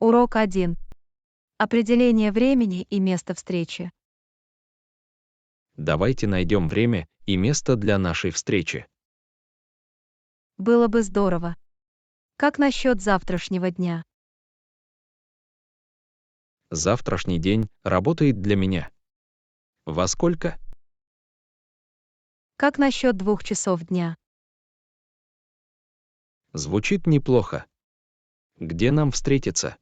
Урок 1. Определение времени и места встречи. Давайте найдем время и место для нашей встречи. Было бы здорово. Как насчет завтрашнего дня? Завтрашний день работает для меня. Во сколько? Как насчет 2 часов дня? Звучит неплохо. Где нам встретиться?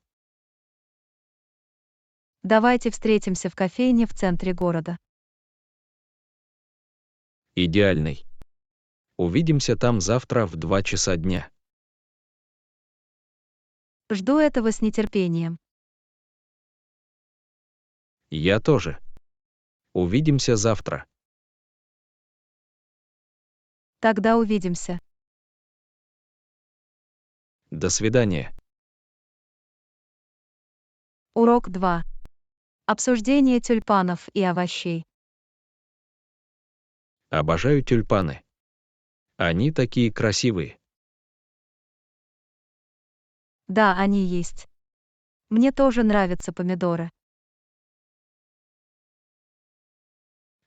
Давайте встретимся в кофейне в центре города. Идеальный. Увидимся там завтра в 2 часа дня. Жду этого с нетерпением. Я тоже. Увидимся завтра. Тогда увидимся. До свидания. Урок 2. Обсуждение тюльпанов и овощей. Обожаю тюльпаны. Они такие красивые. Да, они есть. Мне тоже нравятся помидоры.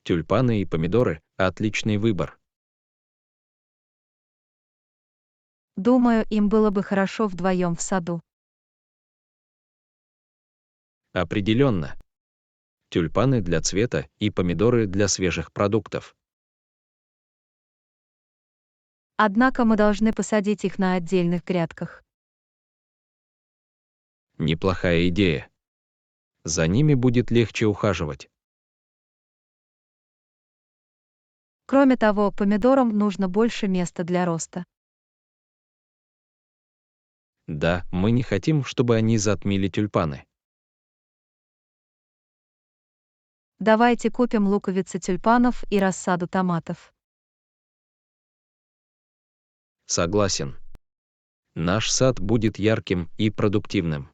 Тюльпаны и помидоры – отличный выбор. Думаю, им было бы хорошо вдвоем в саду. Определенно. Тюльпаны для цвета и помидоры для свежих продуктов. Однако мы должны посадить их на отдельных грядках. Неплохая идея. За ними будет легче ухаживать. Кроме того, помидорам нужно больше места для роста. Да, мы не хотим, чтобы они затмили тюльпаны. Давайте купим луковицы тюльпанов и рассаду томатов. Согласен. Наш сад будет ярким и продуктивным.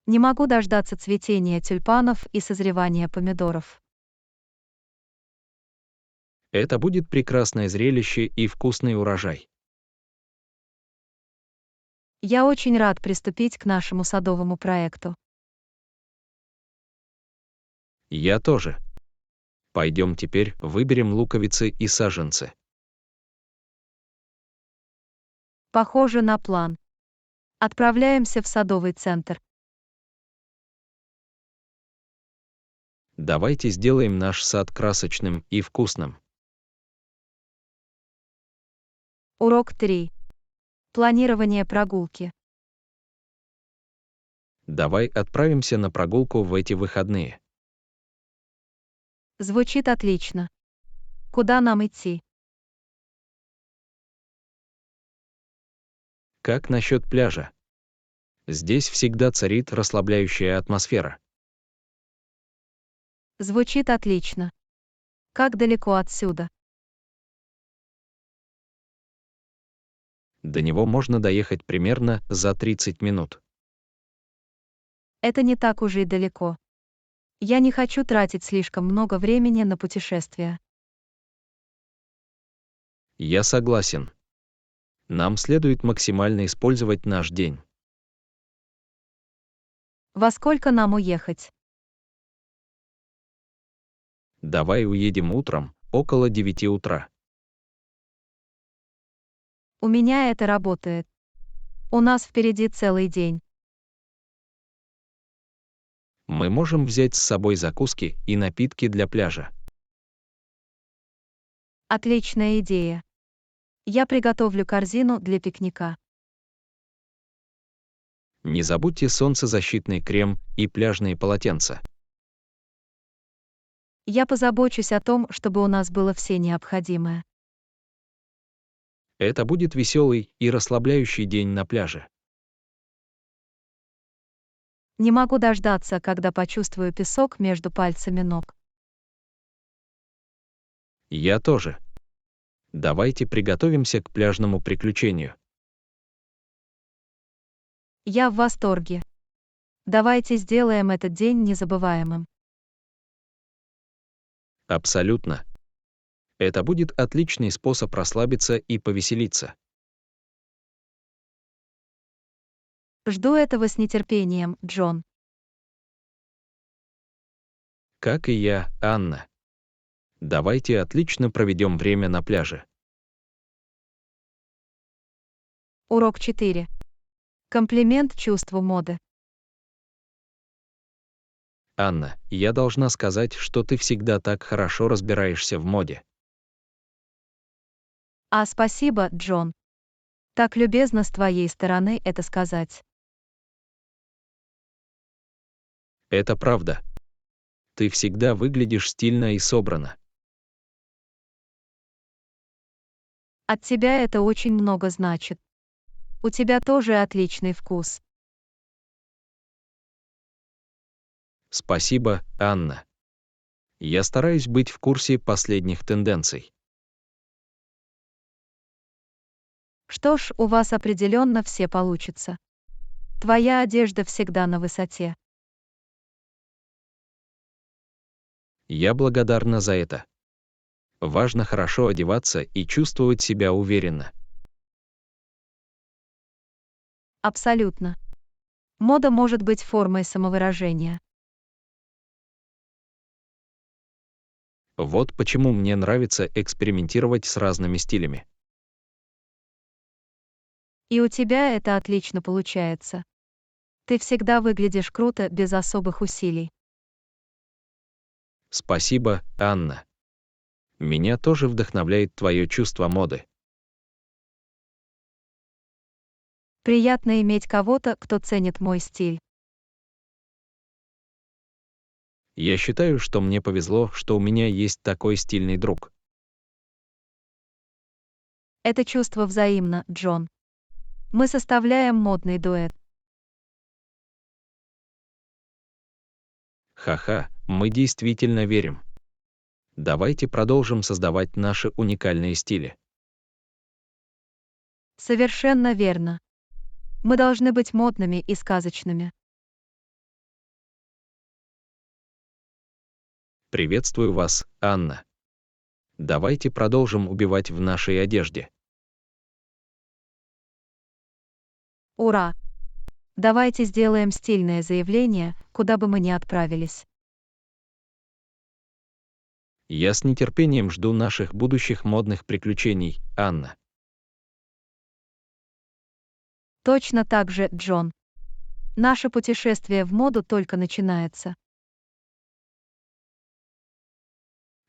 Не могу дождаться цветения тюльпанов и созревания помидоров. Это будет прекрасное зрелище и вкусный урожай. Я очень рад приступить к нашему садовому проекту. Я тоже. Пойдем теперь выберем луковицы и саженцы. Похоже на план. Отправляемся в садовый центр. Давайте сделаем наш сад красочным и вкусным. Урок 3. Планирование прогулки. Давай отправимся на прогулку в эти выходные. Звучит отлично. Куда нам идти? Как насчет пляжа? Здесь всегда царит расслабляющая атмосфера. Звучит отлично. Как далеко отсюда? До него можно доехать примерно за 30 минут. Это не так уж и далеко. Я не хочу тратить слишком много времени на путешествия. Я согласен. Нам следует максимально использовать наш день. Во сколько нам уехать? Давай уедем утром, около 9 утра. У меня это работает. У нас впереди целый день. Мы можем взять с собой закуски и напитки для пляжа. Отличная идея. Я приготовлю корзину для пикника. Не забудьте солнцезащитный крем и пляжные полотенца. Я позабочусь о том, чтобы у нас было все необходимое. Это будет веселый и расслабляющий день на пляже. Не могу дождаться, когда почувствую песок между пальцами ног. Я тоже. Давайте приготовимся к пляжному приключению. Я в восторге. Давайте сделаем этот день незабываемым. Абсолютно. Это будет отличный способ расслабиться и повеселиться. Жду этого с нетерпением, Джон. Как и я, Анна. Давайте отлично проведем время на пляже. Урок 4. Комплимент чувству моды. Анна, я должна сказать, что ты всегда так хорошо разбираешься в моде. Спасибо, Джон. Так любезно с твоей стороны это сказать. Это правда. Ты всегда выглядишь стильно и собрано. От тебя это очень много значит. У тебя тоже отличный вкус. Спасибо, Анна. Я стараюсь быть в курсе последних тенденций. Что ж, у вас определенно все получится. Твоя одежда всегда на высоте. Я благодарна за это. Важно хорошо одеваться и чувствовать себя уверенно. Абсолютно. Мода может быть формой самовыражения. Вот почему мне нравится экспериментировать с разными стилями. И у тебя это отлично получается. Ты всегда выглядишь круто без особых усилий. Спасибо, Анна. Меня тоже вдохновляет твое чувство моды. Приятно иметь кого-то, кто ценит мой стиль. Я считаю, что мне повезло, что у меня есть такой стильный друг. Это чувство взаимно, Джон. Мы составляем модный дуэт. Ха-ха, мы действительно верим. Давайте продолжим создавать наши уникальные стили. Совершенно верно. Мы должны быть модными и сказочными. Приветствую вас, Анна. Давайте продолжим убивать в нашей одежде. Ура! Давайте сделаем стильное заявление, куда бы мы ни отправились. Я с нетерпением жду наших будущих модных приключений, Анна. Точно так же, Джон. Наше путешествие в моду только начинается.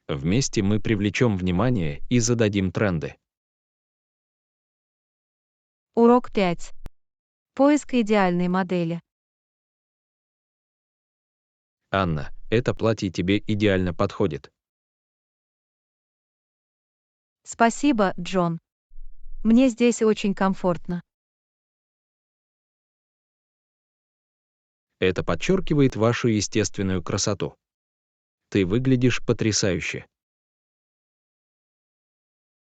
Вместе мы привлечем внимание и зададим тренды. Урок 5. Поиск идеальной модели. Анна, это платье тебе идеально подходит. Спасибо, Джон. Мне здесь очень комфортно. Это подчеркивает вашу естественную красоту. Ты выглядишь потрясающе.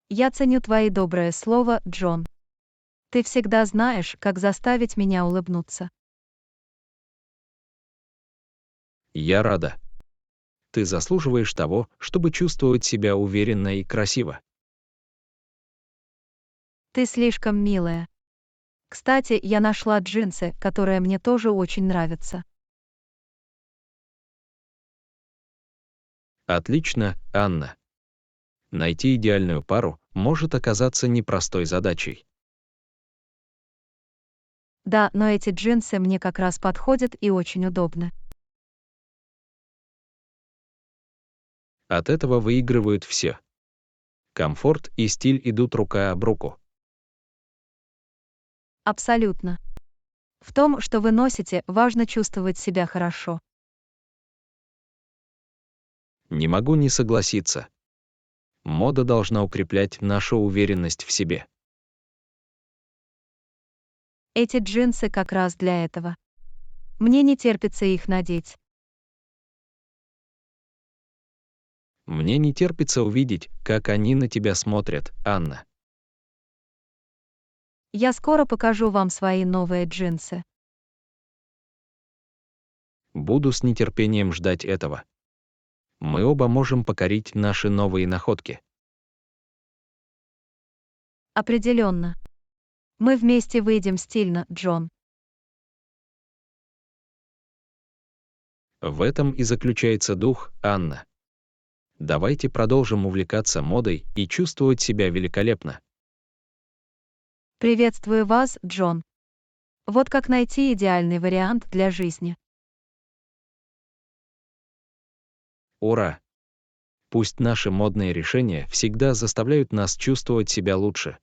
Я ценю твои доброе слово, Джон. Ты всегда знаешь, как заставить меня улыбнуться. Я рада. Ты заслуживаешь того, чтобы чувствовать себя уверенно и красиво. Ты слишком милая. Кстати, я нашла джинсы, которые мне тоже очень нравятся. Отлично, Анна. Найти идеальную пару может оказаться непростой задачей. Да, но эти джинсы мне как раз подходят и очень удобны. От этого выигрывают все. Комфорт и стиль идут рука об руку. Абсолютно. В том, что вы носите, важно чувствовать себя хорошо. Не могу не согласиться. Мода должна укреплять нашу уверенность в себе. Эти джинсы как раз для этого. Мне не терпится их надеть. Мне не терпится увидеть, как они на тебя смотрят, Анна. Я скоро покажу вам свои новые джинсы. Буду с нетерпением ждать этого. Мы оба можем покорить наши новые находки. Определенно. Мы вместе выйдем стильно, Джон. В этом и заключается дух, Анна. Давайте продолжим увлекаться модой и чувствовать себя великолепно. Приветствую вас, Джон. Вот как найти идеальный вариант для жизни. Ура! Пусть наши модные решения всегда заставляют нас чувствовать себя лучше.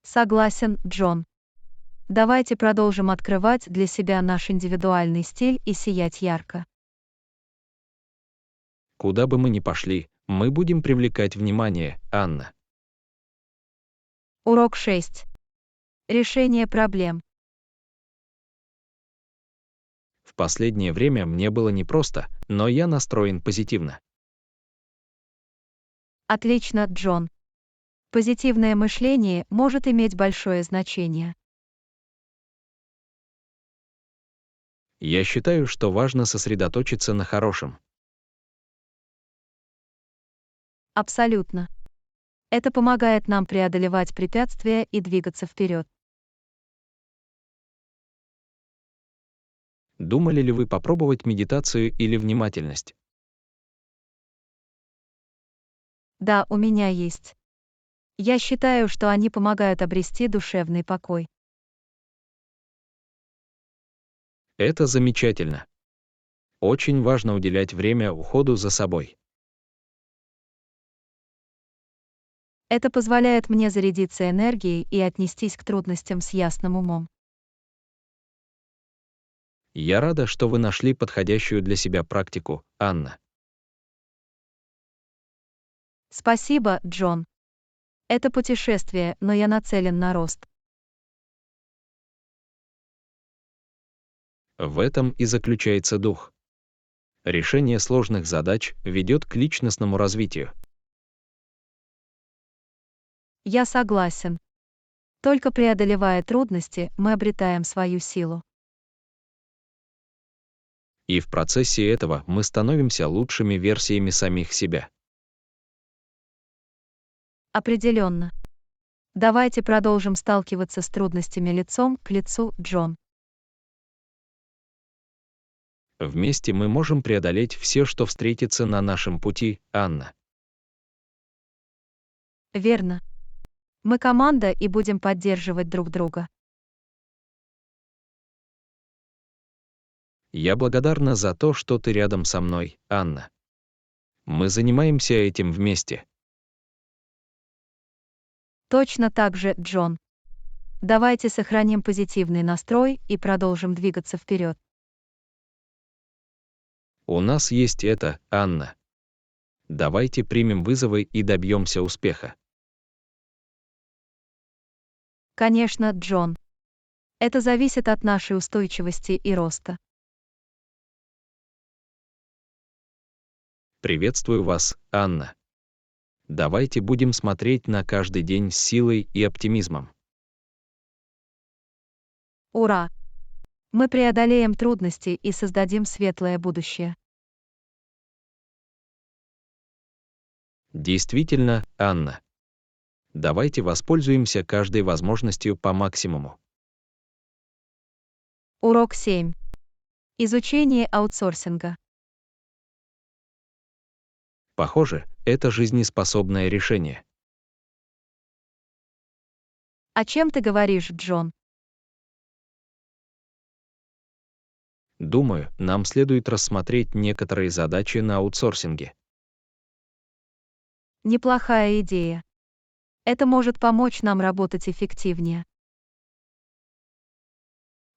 Согласен, Джон. Давайте продолжим открывать для себя наш индивидуальный стиль и сиять ярко. Куда бы мы ни пошли, мы будем привлекать внимание, Анна. Урок 6. Решение проблем. В последнее время мне было непросто, но я настроен позитивно. Отлично, Джон. Позитивное мышление может иметь большое значение. Я считаю, что важно сосредоточиться на хорошем. Абсолютно. Это помогает нам преодолевать препятствия и двигаться вперед. Думали ли вы попробовать медитацию или внимательность? Да, у меня есть. Я считаю, что они помогают обрести душевный покой. Это замечательно. Очень важно уделять время уходу за собой. Это позволяет мне зарядиться энергией и отнестись к трудностям с ясным умом. Я рада, что вы нашли подходящую для себя практику, Анна. Спасибо, Джон. Это путешествие, но я нацелен на рост. В этом и заключается дух. Решение сложных задач ведет к личностному развитию. Я согласен. Только преодолевая трудности, мы обретаем свою силу. И в процессе этого мы становимся лучшими версиями самих себя. Определенно. Давайте продолжим сталкиваться с трудностями лицом к лицу, Джон. Вместе мы можем преодолеть все, что встретится на нашем пути, Анна. Верно. Мы команда и будем поддерживать друг друга. Я благодарна за то, что ты рядом со мной, Анна. Мы занимаемся этим вместе. Точно так же, Джон. Давайте сохраним позитивный настрой и продолжим двигаться вперед. У нас есть это, Анна. Давайте примем вызовы и добьемся успеха. Конечно, Джон. Это зависит от нашей устойчивости и роста. Приветствую вас, Анна. Давайте будем смотреть на каждый день с силой и оптимизмом. Ура! Мы преодолеем трудности и создадим светлое будущее. Действительно, Анна. Давайте воспользуемся каждой возможностью по максимуму. Урок 7. Изучение аутсорсинга. Похоже, это жизнеспособное решение. О чем ты говоришь, Джон? Думаю, нам следует рассмотреть некоторые задачи на аутсорсинге. Неплохая идея. Это может помочь нам работать эффективнее.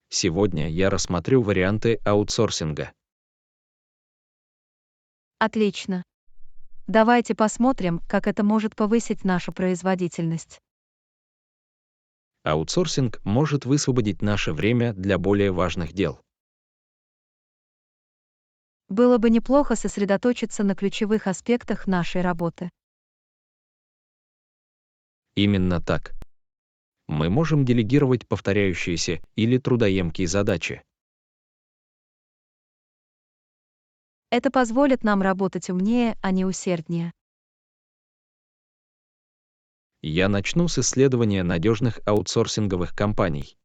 Сегодня я рассмотрю варианты аутсорсинга. Отлично. Давайте посмотрим, как это может повысить нашу производительность. Аутсорсинг может высвободить наше время для более важных дел. Было бы неплохо сосредоточиться на ключевых аспектах нашей работы. Именно так. Мы можем делегировать повторяющиеся или трудоемкие задачи. Это позволит нам работать умнее, а не усерднее. Я начну с исследования надежных аутсорсинговых компаний.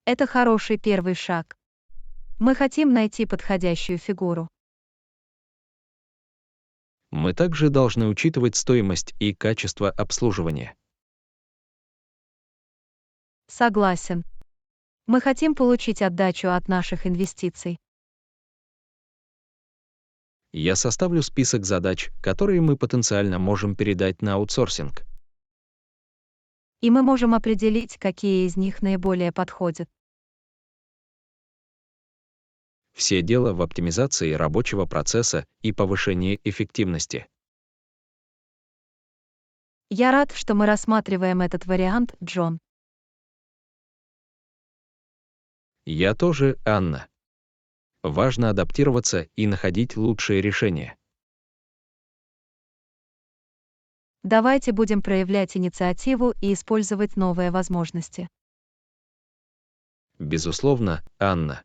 Это хороший первый шаг. Мы хотим найти подходящую фигуру. Мы также должны учитывать стоимость и качество обслуживания. Согласен. Мы хотим получить отдачу от наших инвестиций. Я составлю список задач, которые мы потенциально можем передать на аутсорсинг. И мы можем определить, какие из них наиболее подходят. Все дело в оптимизации рабочего процесса и повышении эффективности. Я рад, что мы рассматриваем этот вариант, Джон. Я тоже, Анна. Важно адаптироваться и находить лучшие решения. Давайте будем проявлять инициативу и использовать новые возможности. Безусловно, Анна.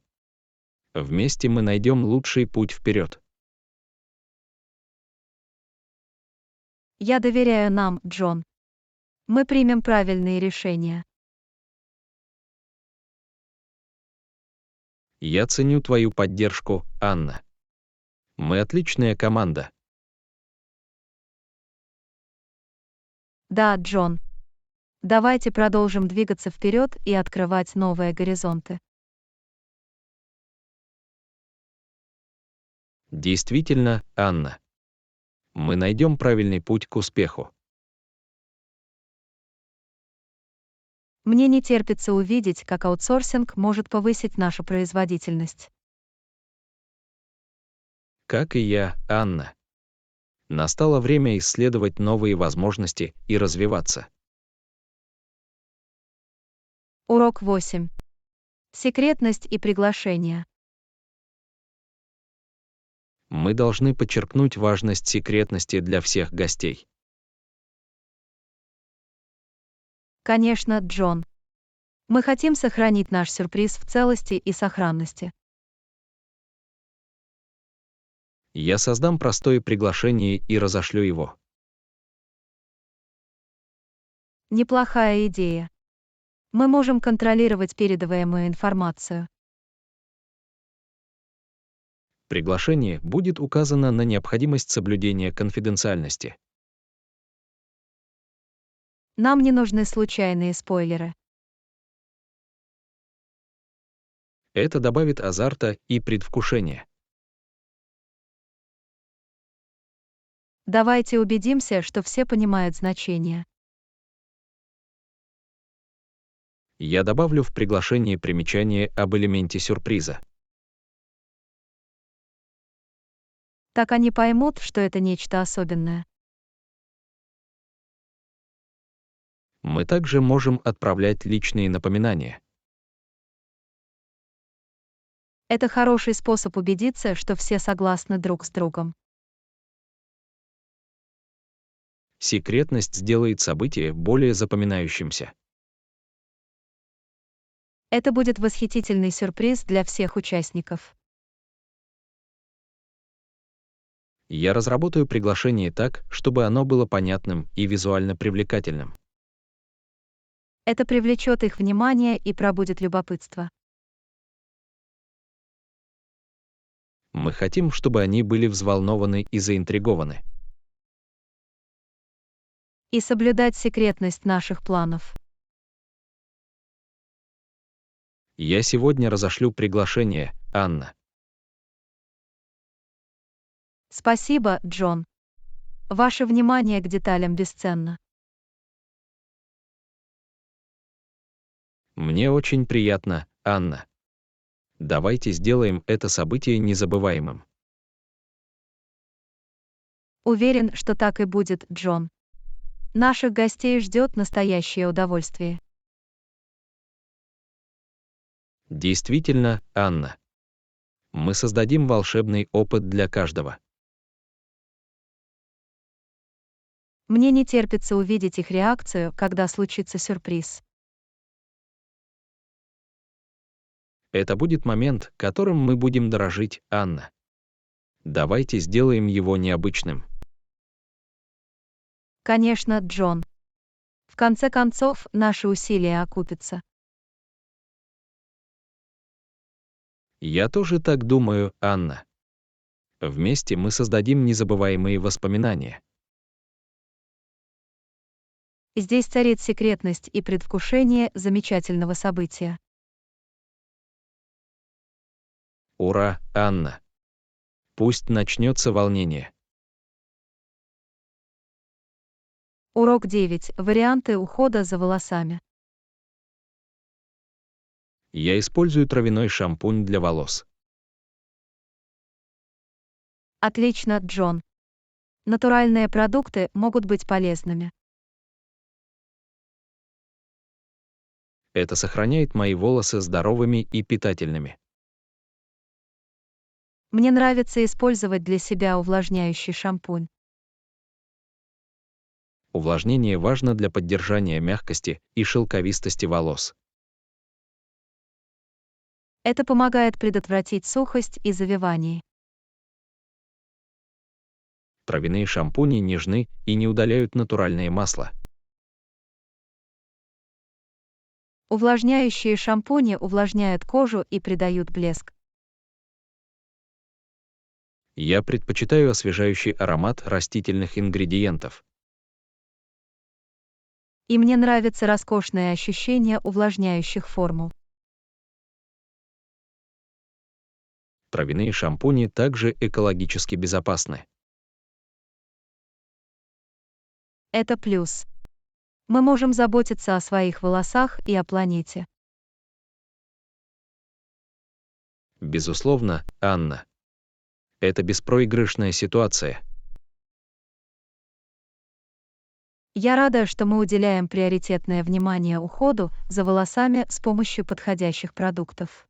Вместе мы найдем лучший путь вперед. Я доверяю нам, Джон. Мы примем правильные решения. Я ценю твою поддержку, Анна. Мы отличная команда. Да, Джон. Давайте продолжим двигаться вперед и открывать новые горизонты. Действительно, Анна. Мы найдем правильный путь к успеху. Мне не терпится увидеть, как аутсорсинг может повысить нашу производительность. Как и я, Анна. Настало время исследовать новые возможности и развиваться. Урок 8. Секретность и приглашение. Мы должны подчеркнуть важность секретности для всех гостей. Конечно, Джон. Мы хотим сохранить наш сюрприз в целости и сохранности. Я создам простое приглашение и разошлю его. Неплохая идея. Мы можем контролировать передаваемую информацию. Приглашение будет указано на необходимость соблюдения конфиденциальности. Нам не нужны случайные спойлеры. Это добавит азарта и предвкушения. Давайте убедимся, что все понимают значение. Я добавлю в приглашение примечание об элементе сюрприза. Так они поймут, что это нечто особенное. Мы также можем отправлять личные напоминания. Это хороший способ убедиться, что все согласны друг с другом. Секретность сделает событие более запоминающимся. Это будет восхитительный сюрприз для всех участников. Я разработаю приглашение так, чтобы оно было понятным и визуально привлекательным. Это привлечет их внимание и пробудит любопытство. Мы хотим, чтобы они были взволнованы и заинтригованы. И соблюдать секретность наших планов. Я сегодня разошлю приглашение, Анна. Спасибо, Джон. Ваше внимание к деталям бесценно. Мне очень приятно, Анна. Давайте сделаем это событие незабываемым. Уверен, что так и будет, Джон. Наших гостей ждет настоящее удовольствие. Действительно, Анна. Мы создадим волшебный опыт для каждого. Мне не терпится увидеть их реакцию, когда случится сюрприз. Это будет момент, которым мы будем дорожить, Анна. Давайте сделаем его необычным. Конечно, Джон. В конце концов, наши усилия окупятся. Я тоже так думаю, Анна. Вместе мы создадим незабываемые воспоминания. Здесь царит секретность и предвкушение замечательного события. Ура, Анна. Пусть начнется волнение. Урок 9. Варианты ухода за волосами. Я использую травяной шампунь для волос. Отлично, Джон. Натуральные продукты могут быть полезными. Это сохраняет мои волосы здоровыми и питательными. Мне нравится использовать для себя увлажняющий шампунь. Увлажнение важно для поддержания мягкости и шелковистости волос. Это помогает предотвратить сухость и завивание. Травяные шампуни нежны и не удаляют натуральные масла. Увлажняющие шампуни увлажняют кожу и придают блеск. Я предпочитаю освежающий аромат растительных ингредиентов. И мне нравится роскошное ощущение увлажняющих формул. Травяные шампуни также экологически безопасны. Это плюс. Мы можем заботиться о своих волосах и о планете. Безусловно, Анна. Это беспроигрышная ситуация. Я рада, что мы уделяем приоритетное внимание уходу за волосами с помощью подходящих продуктов.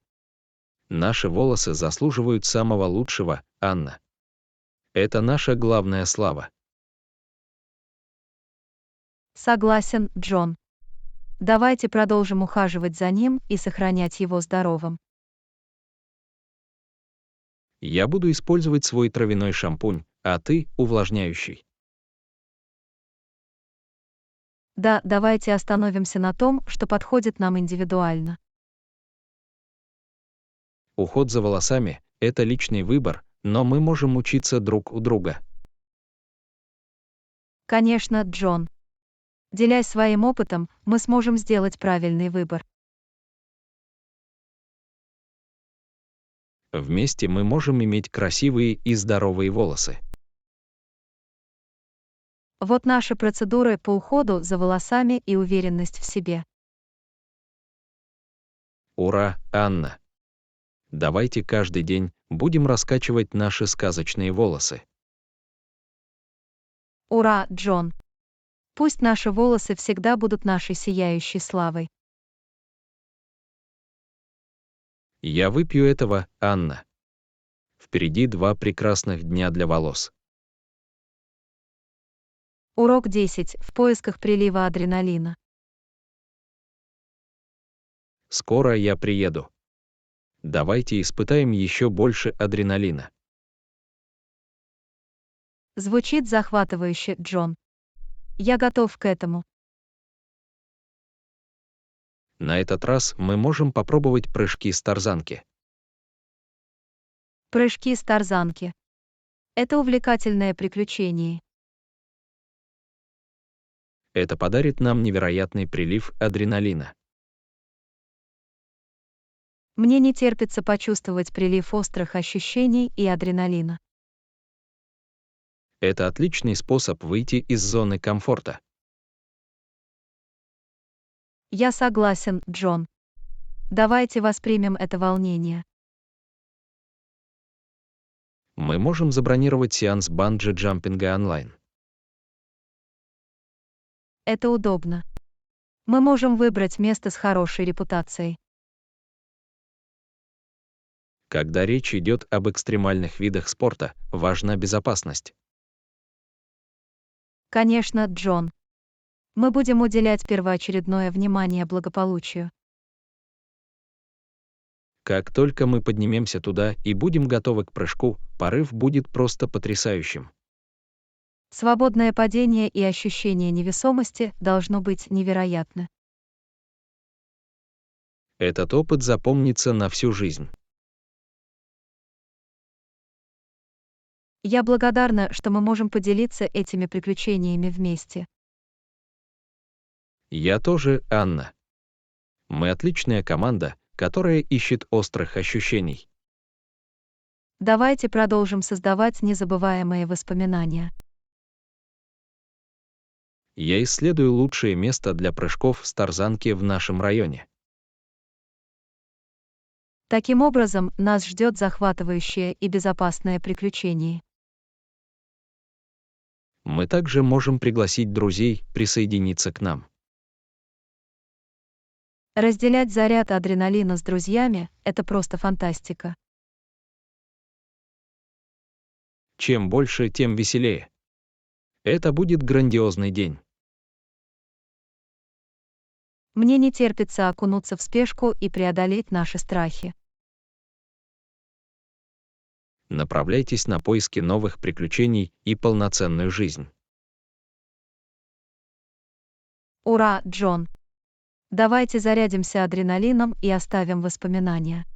Наши волосы заслуживают самого лучшего, Анна. Это наша главная слава. Согласен, Джон. Давайте продолжим ухаживать за ним и сохранять его здоровым. Я буду использовать свой травяной шампунь, а ты — увлажняющий. Да, давайте остановимся на том, что подходит нам индивидуально. Уход за волосами — это личный выбор, но мы можем учиться друг у друга. Конечно, Джон. Делясь своим опытом, мы сможем сделать правильный выбор. Вместе мы можем иметь красивые и здоровые волосы. Вот наши процедуры по уходу за волосами и уверенность в себе. Ура, Анна! Давайте каждый день будем раскачивать наши сказочные волосы. Ура, Джон! Пусть наши волосы всегда будут нашей сияющей славой. Я выпью этого, Анна. Впереди 2 прекрасных дня для волос. Урок 10. В поисках прилива адреналина. Скоро я приеду. Давайте испытаем еще больше адреналина. Звучит захватывающе, Джон. Я готов к этому. На этот раз мы можем попробовать прыжки с тарзанки. Прыжки с тарзанки. Это увлекательное приключение. Это подарит нам невероятный прилив адреналина. Мне не терпится почувствовать прилив острых ощущений и адреналина. Это отличный способ выйти из зоны комфорта. Я согласен, Джон. Давайте воспримем это волнение. Мы можем забронировать сеанс банджи-джампинга онлайн. Это удобно. Мы можем выбрать место с хорошей репутацией. Когда речь идет об экстремальных видах спорта, важна безопасность. Конечно, Джон. Мы будем уделять первоочередное внимание благополучию. Как только мы поднимемся туда и будем готовы к прыжку, порыв будет просто потрясающим. Свободное падение и ощущение невесомости должно быть невероятно. Этот опыт запомнится на всю жизнь. Я благодарна, что мы можем поделиться этими приключениями вместе. Я тоже, Анна. Мы отличная команда, которая ищет острых ощущений. Давайте продолжим создавать незабываемые воспоминания. Я исследую лучшее место для прыжков с тарзанки в нашем районе. Таким образом, нас ждет захватывающее и безопасное приключение. Мы также можем пригласить друзей присоединиться к нам. Разделять заряд адреналина с друзьями — это просто фантастика. Чем больше, тем веселее. Это будет грандиозный день. Мне не терпится окунуться в спешку и преодолеть наши страхи. Направляйтесь на поиски новых приключений и полноценную жизнь. Ура, Джон! Давайте зарядимся адреналином и оставим воспоминания.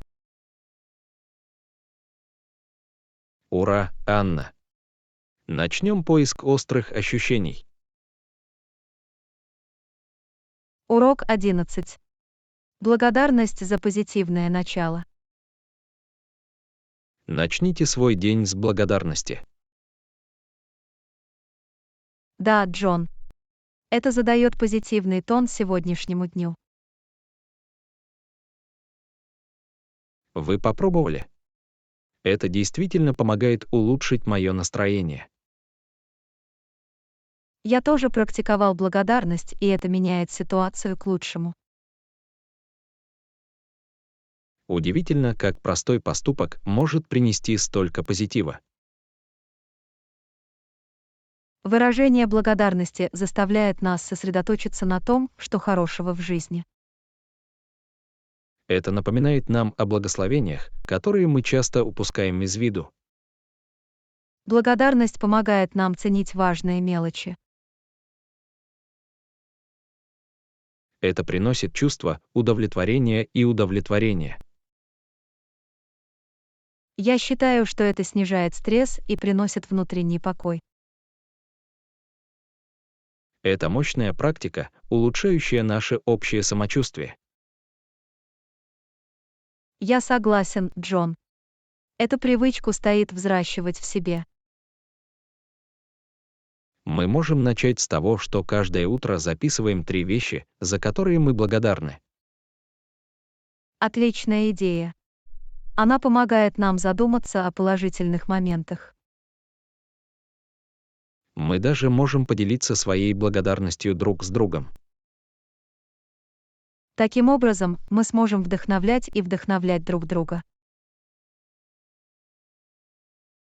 Ура, Анна! Начнем поиск острых ощущений. Урок 11. Благодарность за позитивное начало. Начните свой день с благодарности. Да, Джон. Это задает позитивный тон сегодняшнему дню. Вы попробовали? Это действительно помогает улучшить мое настроение. Я тоже практиковал благодарность, и это меняет ситуацию к лучшему. Удивительно, как простой поступок может принести столько позитива. Выражение благодарности заставляет нас сосредоточиться на том, что хорошего в жизни. Это напоминает нам о благословениях, которые мы часто упускаем из виду. Благодарность помогает нам ценить важные мелочи. Это приносит чувство удовлетворения и удовлетворения. Я считаю, что это снижает стресс и приносит внутренний покой. Это мощная практика, улучшающая наше общее самочувствие. Я согласен, Джон. Эту привычку стоит взращивать в себе. Мы можем начать с того, что каждое утро записываем 3 вещи, за которые мы благодарны. Отличная идея. Она помогает нам задуматься о положительных моментах. Мы даже можем поделиться своей благодарностью друг с другом. Таким образом, мы сможем вдохновлять и вдохновлять друг друга.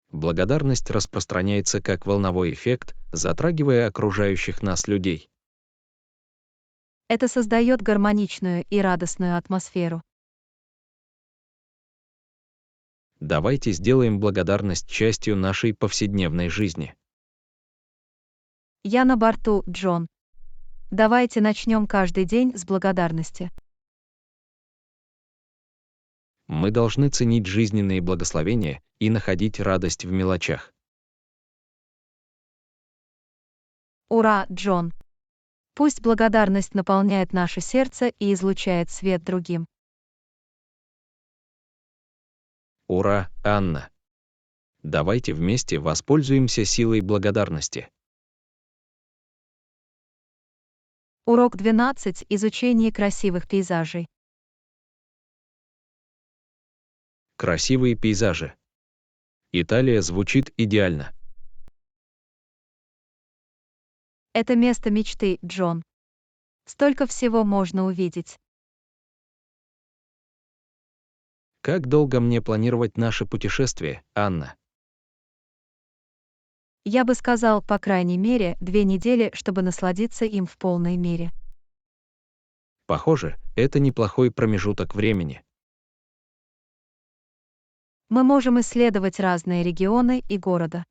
Благодарность распространяется как волновой эффект, затрагивая окружающих нас людей. Это создает гармоничную и радостную атмосферу. Давайте сделаем благодарность частью нашей повседневной жизни. Я на борту, Джон. Давайте начнем каждый день с благодарности. Мы должны ценить жизненные благословения и находить радость в мелочах. Ура, Джон! Пусть благодарность наполняет наше сердце и излучает свет другим. Ура, Анна! Давайте вместе воспользуемся силой благодарности. Урок 12. Изучение красивых пейзажей. Красивые пейзажи. Италия звучит идеально. Это место мечты, Джон. Столько всего можно увидеть. Как долго мне планировать наше путешествие, Анна? Я бы сказал, по крайней мере, 2 недели, чтобы насладиться им в полной мере. Похоже, это неплохой промежуток времени. Мы можем исследовать разные регионы и города.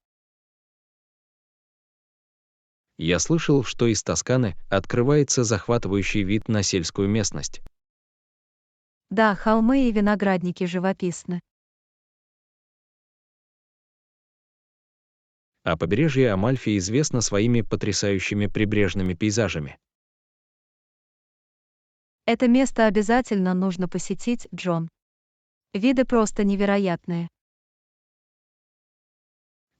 Я слышал, что из Тосканы открывается захватывающий вид на сельскую местность. Да, холмы и виноградники живописны. А побережье Амальфи известно своими потрясающими прибрежными пейзажами. Это место обязательно нужно посетить, Джон. Виды просто невероятные.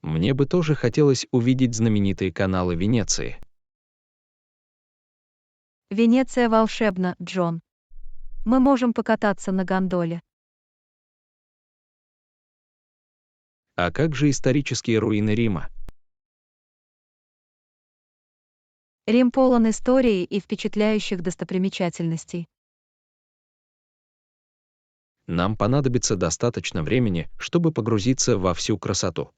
Мне бы тоже хотелось увидеть знаменитые каналы Венеции. Венеция волшебна, Джон. Мы можем покататься на гондоле. А как же исторические руины Рима? Рим полон истории и впечатляющих достопримечательностей. Нам понадобится достаточно времени, чтобы погрузиться во всю красоту.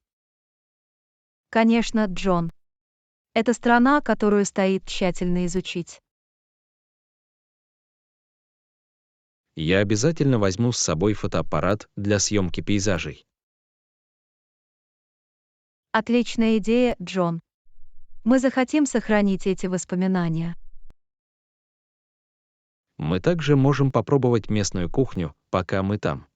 Конечно, Джон. Это страна, которую стоит тщательно изучить. Я обязательно возьму с собой фотоаппарат для съемки пейзажей. Отличная идея, Джон. Мы захотим сохранить эти воспоминания. Мы также можем попробовать местную кухню, пока мы там.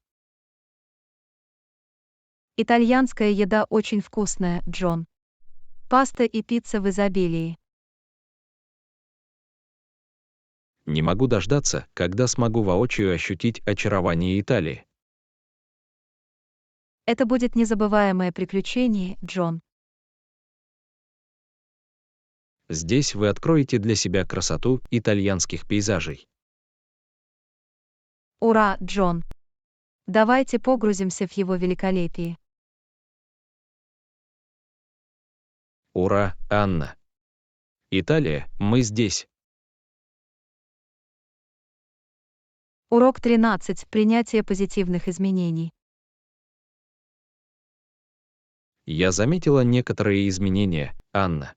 Итальянская еда очень вкусная, Джон. Паста и пицца в изобилии. Не могу дождаться, когда смогу воочию ощутить очарование Италии. Это будет незабываемое приключение, Джон. Здесь вы откроете для себя красоту итальянских пейзажей. Ура, Джон! Давайте погрузимся в его великолепие. Ура, Анна! Италия, мы здесь. Урок 13. Принятие позитивных изменений. Я заметила некоторые изменения, Анна.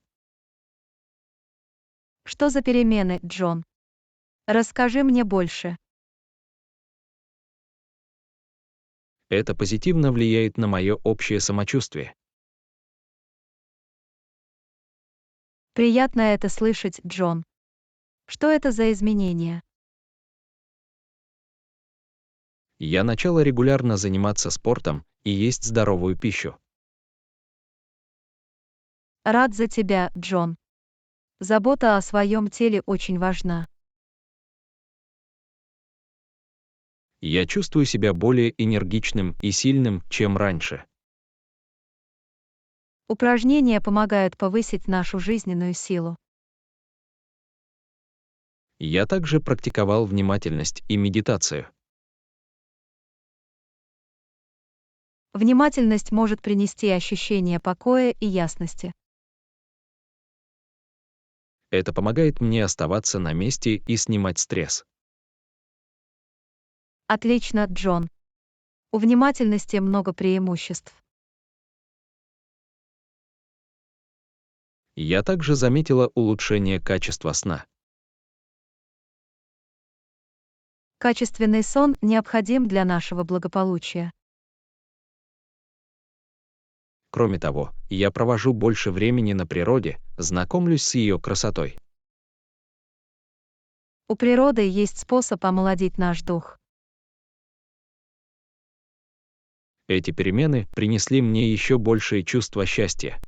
Что за перемены, Джон? Расскажи мне больше. Это позитивно влияет на мое общее самочувствие. Приятно это слышать, Джон. Что это за изменения? Я начала регулярно заниматься спортом и есть здоровую пищу. Рад за тебя, Джон. Забота о своем теле очень важна. Я чувствую себя более энергичным и сильным, чем раньше. Упражнения помогают повысить нашу жизненную силу. Я также практиковал внимательность и медитацию. Внимательность может принести ощущение покоя и ясности. Это помогает мне оставаться на месте и снимать стресс. Отлично, Джон. У внимательности много преимуществ. Я также заметила улучшение качества сна. Качественный сон необходим для нашего благополучия. Кроме того, я провожу больше времени на природе, знакомлюсь с ее красотой. У природы есть способ омолодить наш дух. Эти перемены принесли мне еще большее чувство счастья.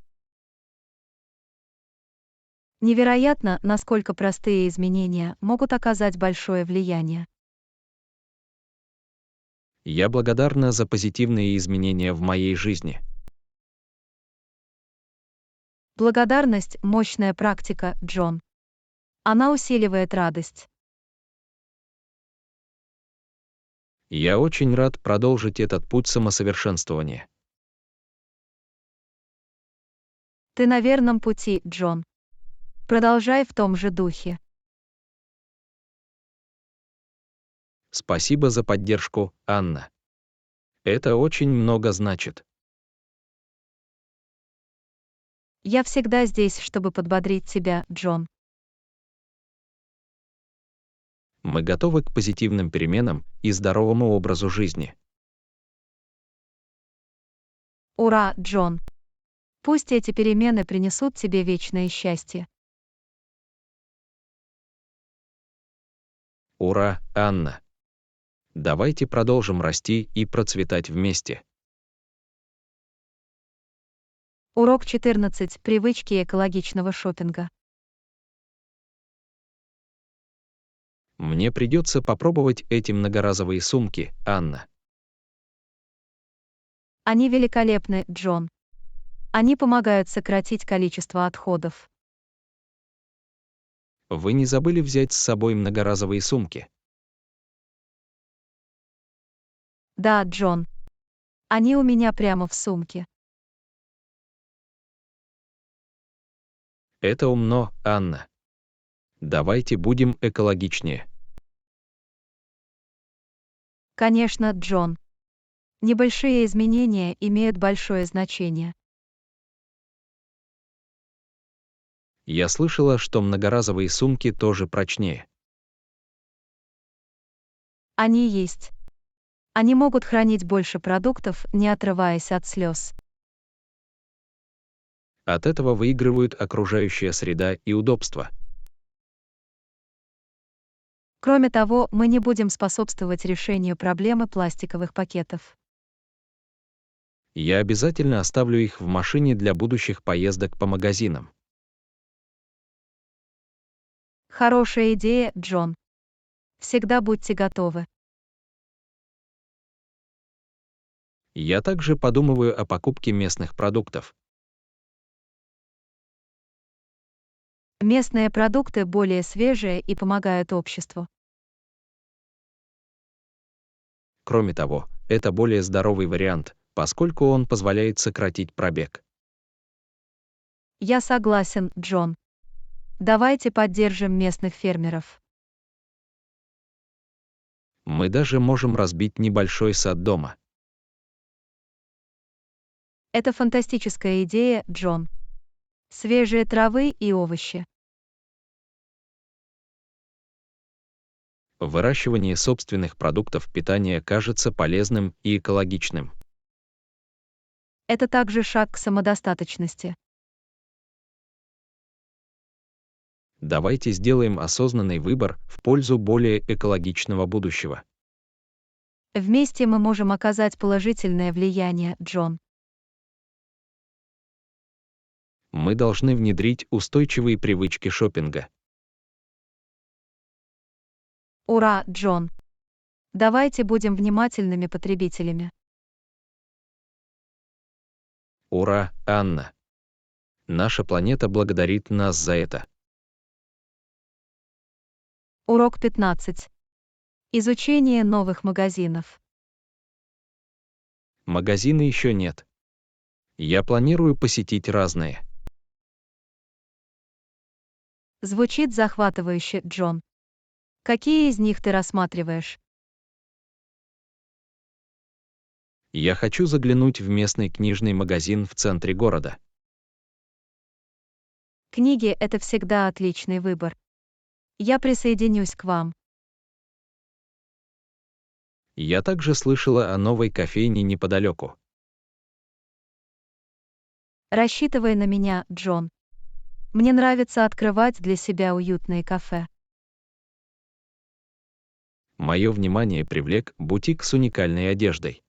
Невероятно, насколько простые изменения могут оказать большое влияние. Я благодарна за позитивные изменения в моей жизни. Благодарность – мощная практика, Джон. Она усиливает радость. Я очень рад продолжить этот путь самосовершенствования. Ты на верном пути, Джон. Продолжай в том же духе. Спасибо за поддержку, Анна. Это очень много значит. Я всегда здесь, чтобы подбодрить тебя, Джон. Мы готовы к позитивным переменам и здоровому образу жизни. Ура, Джон. Пусть эти перемены принесут тебе вечное счастье. Ура, Анна. Давайте продолжим расти и процветать вместе. Урок 14. Привычки экологичного шопинга. Мне придется попробовать эти многоразовые сумки, Анна. Они великолепны, Джон. Они помогают сократить количество отходов. Вы не забыли взять с собой многоразовые сумки? Да, Джон. Они у меня прямо в сумке. Это умно, Анна. Давайте будем экологичнее. Конечно, Джон. Небольшие изменения имеют большое значение. Я слышала, что многоразовые сумки тоже прочнее. Они есть. Они могут хранить больше продуктов, не отрываясь от слез. От этого выигрывают окружающая среда и удобство. Кроме того, мы не будем способствовать решению проблемы пластиковых пакетов. Я обязательно оставлю их в машине для будущих поездок по магазинам. Хорошая идея, Джон. Всегда будьте готовы. Я также подумываю о покупке местных продуктов. Местные продукты более свежие и помогают обществу. Кроме того, это более здоровый вариант, поскольку он позволяет сократить пробег. Я согласен, Джон. Давайте поддержим местных фермеров. Мы даже можем разбить небольшой сад дома. Это фантастическая идея, Джон. Свежие травы и овощи. Выращивание собственных продуктов питания кажется полезным и экологичным. Это также шаг к самодостаточности. Давайте сделаем осознанный выбор в пользу более экологичного будущего. Вместе мы можем оказать положительное влияние, Джон. Мы должны внедрить устойчивые привычки шопинга. Ура, Джон. Давайте будем внимательными потребителями. Ура, Анна! Наша планета благодарит нас за это. Урок 15. Изучение новых магазинов. Магазина еще нет. Я планирую посетить разные. Звучит захватывающе, Джон. Какие из них ты рассматриваешь? Я хочу заглянуть в местный книжный магазин в центре города. Книги — это всегда отличный выбор. Я присоединюсь к вам. Я также слышала о новой кофейне неподалеку. Рассчитывай на меня, Джон. Мне нравится открывать для себя уютные кафе. Мое внимание привлек бутик с уникальной одеждой.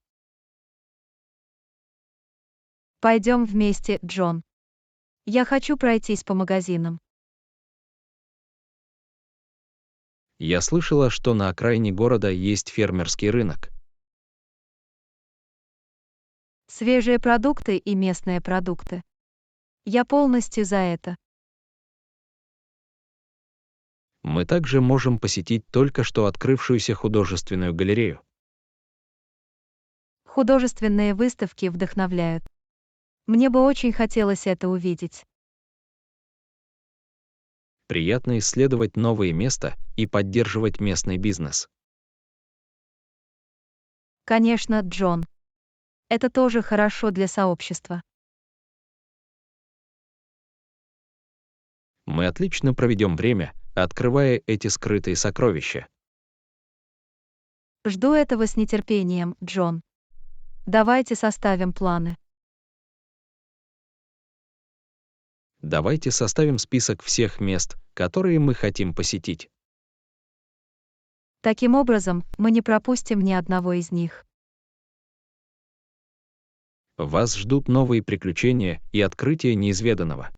Пойдем вместе, Джон. Я хочу пройтись по магазинам. Я слышала, что на окраине города есть фермерский рынок. Свежие продукты и местные продукты. Я полностью за это. Мы также можем посетить только что открывшуюся художественную галерею. Художественные выставки вдохновляют. Мне бы очень хотелось это увидеть. Приятно исследовать новые места и поддерживать местный бизнес. Конечно, Джон. Это тоже хорошо для сообщества. Мы отлично проведем время, открывая эти скрытые сокровища. Жду этого с нетерпением, Джон. Давайте составим планы. Давайте составим список всех мест, которые мы хотим посетить. Таким образом, мы не пропустим ни одного из них. Вас ждут новые приключения и открытия неизведанного.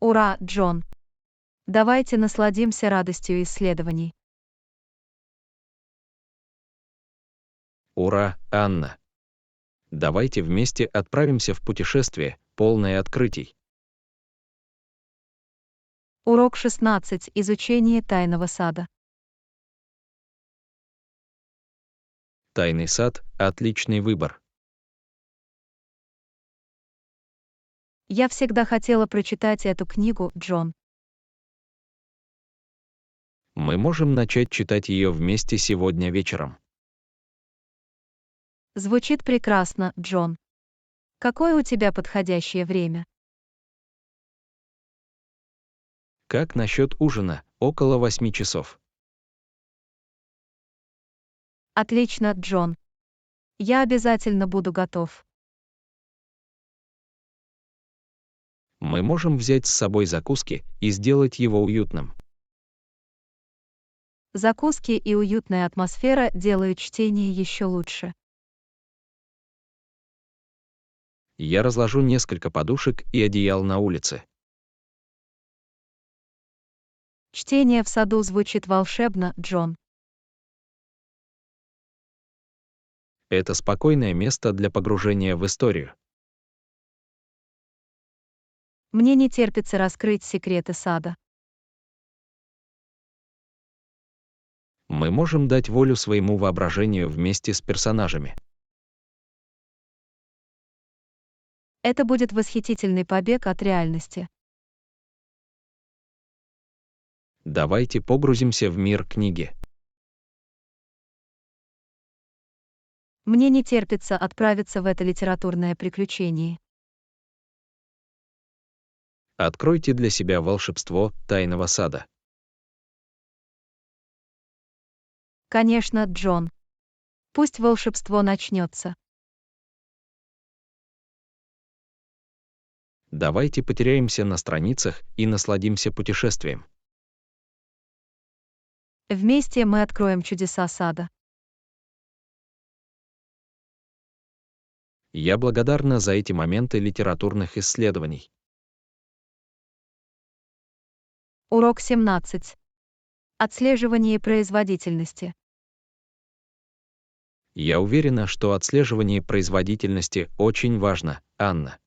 Ура, Джон! Давайте насладимся радостью исследований. Ура, Анна! Давайте вместе отправимся в путешествие, полное открытий. Урок 16. Изучение тайного сада. Тайный сад – отличный выбор. Я всегда хотела прочитать эту книгу, Джон. Мы можем начать читать ее вместе сегодня вечером. Звучит прекрасно, Джон. Какое у тебя подходящее время? Как насчет ужина, около 8 часов? Отлично, Джон. Я обязательно буду готов. Мы можем взять с собой закуски и сделать его уютным. Закуски и уютная атмосфера делают чтение еще лучше. Я разложу несколько подушек и одеял на улице. Чтение в саду звучит волшебно, Джон. Это спокойное место для погружения в историю. Мне не терпится раскрыть секреты сада. Мы можем дать волю своему воображению вместе с персонажами. Это будет восхитительный побег от реальности. Давайте погрузимся в мир книги. Мне не терпится отправиться в это литературное приключение. Откройте для себя волшебство тайного сада. Конечно, Джон. Пусть волшебство начнется. Давайте потеряемся на страницах и насладимся путешествием. Вместе мы откроем чудеса сада. Я благодарна за эти моменты литературных исследований. Урок 17. Отслеживание производительности. Я уверена, что отслеживание производительности очень важно, Анна.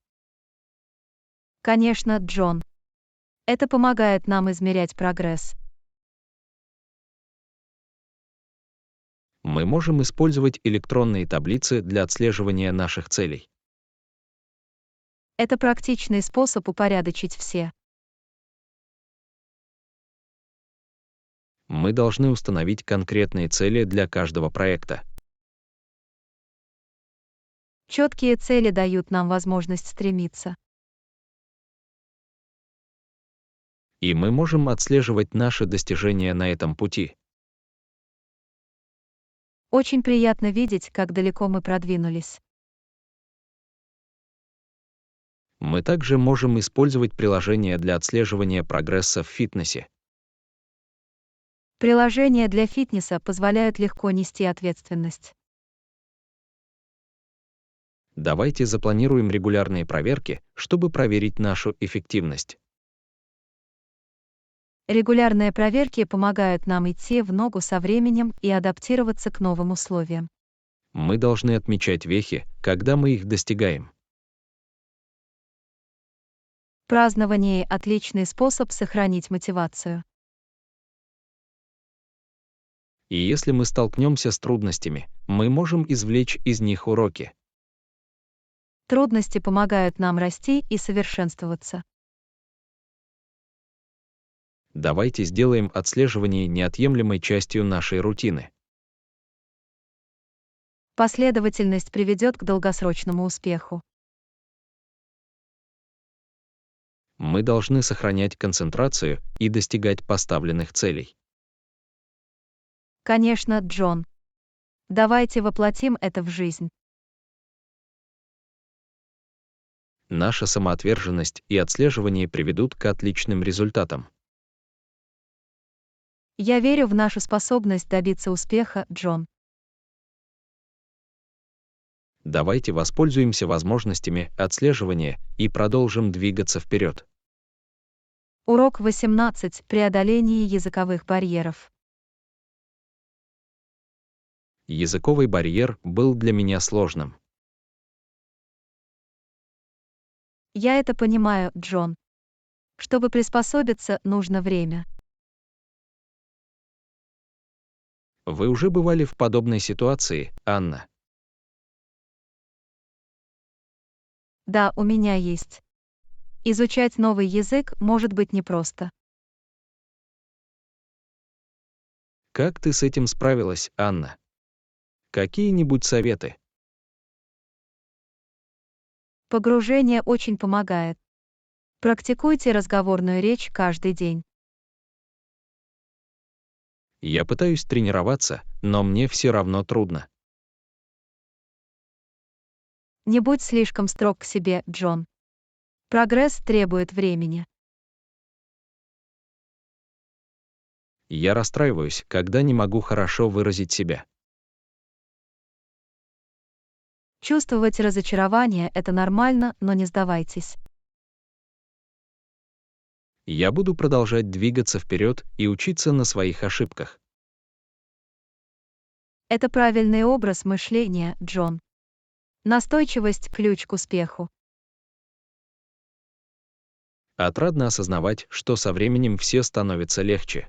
Конечно, Джон. Это помогает нам измерять прогресс. Мы можем использовать электронные таблицы для отслеживания наших целей. Это практичный способ упорядочить все. Мы должны установить конкретные цели для каждого проекта. Четкие цели дают нам возможность стремиться. И мы можем отслеживать наши достижения на этом пути. Очень приятно видеть, как далеко мы продвинулись. Мы также можем использовать приложения для отслеживания прогресса в фитнесе. Приложения для фитнеса позволяют легко нести ответственность. Давайте запланируем регулярные проверки, чтобы проверить нашу эффективность. Регулярные проверки помогают нам идти в ногу со временем и адаптироваться к новым условиям. Мы должны отмечать вехи, когда мы их достигаем. Празднование – отличный способ сохранить мотивацию. И если мы столкнемся с трудностями, мы можем извлечь из них уроки. Трудности помогают нам расти и совершенствоваться. Давайте сделаем отслеживание неотъемлемой частью нашей рутины. Последовательность приведет к долгосрочному успеху. Мы должны сохранять концентрацию и достигать поставленных целей. Конечно, Джон. Давайте воплотим это в жизнь. Наша самоотверженность и отслеживание приведут к отличным результатам. Я верю в нашу способность добиться успеха, Джон. Давайте воспользуемся возможностями отслеживания и продолжим двигаться вперед. Урок 18. Преодоление языковых барьеров. Языковый барьер был для меня сложным. Я это понимаю, Джон. Чтобы приспособиться, нужно время. Вы уже бывали в подобной ситуации, Анна? Да, у меня есть. Изучать новый язык может быть непросто. Как ты с этим справилась, Анна? Какие-нибудь советы? Погружение очень помогает. Практикуйте разговорную речь каждый день. Я пытаюсь тренироваться, но мне все равно трудно. Не будь слишком строг к себе, Джон. Прогресс требует времени. Я расстраиваюсь, когда не могу хорошо выразить себя. Чувствовать разочарование — это нормально, но не сдавайтесь. Я буду продолжать двигаться вперед и учиться на своих ошибках. Это правильный образ мышления, Джон. Настойчивость — ключ к успеху. Отрадно осознавать, что со временем все становится легче.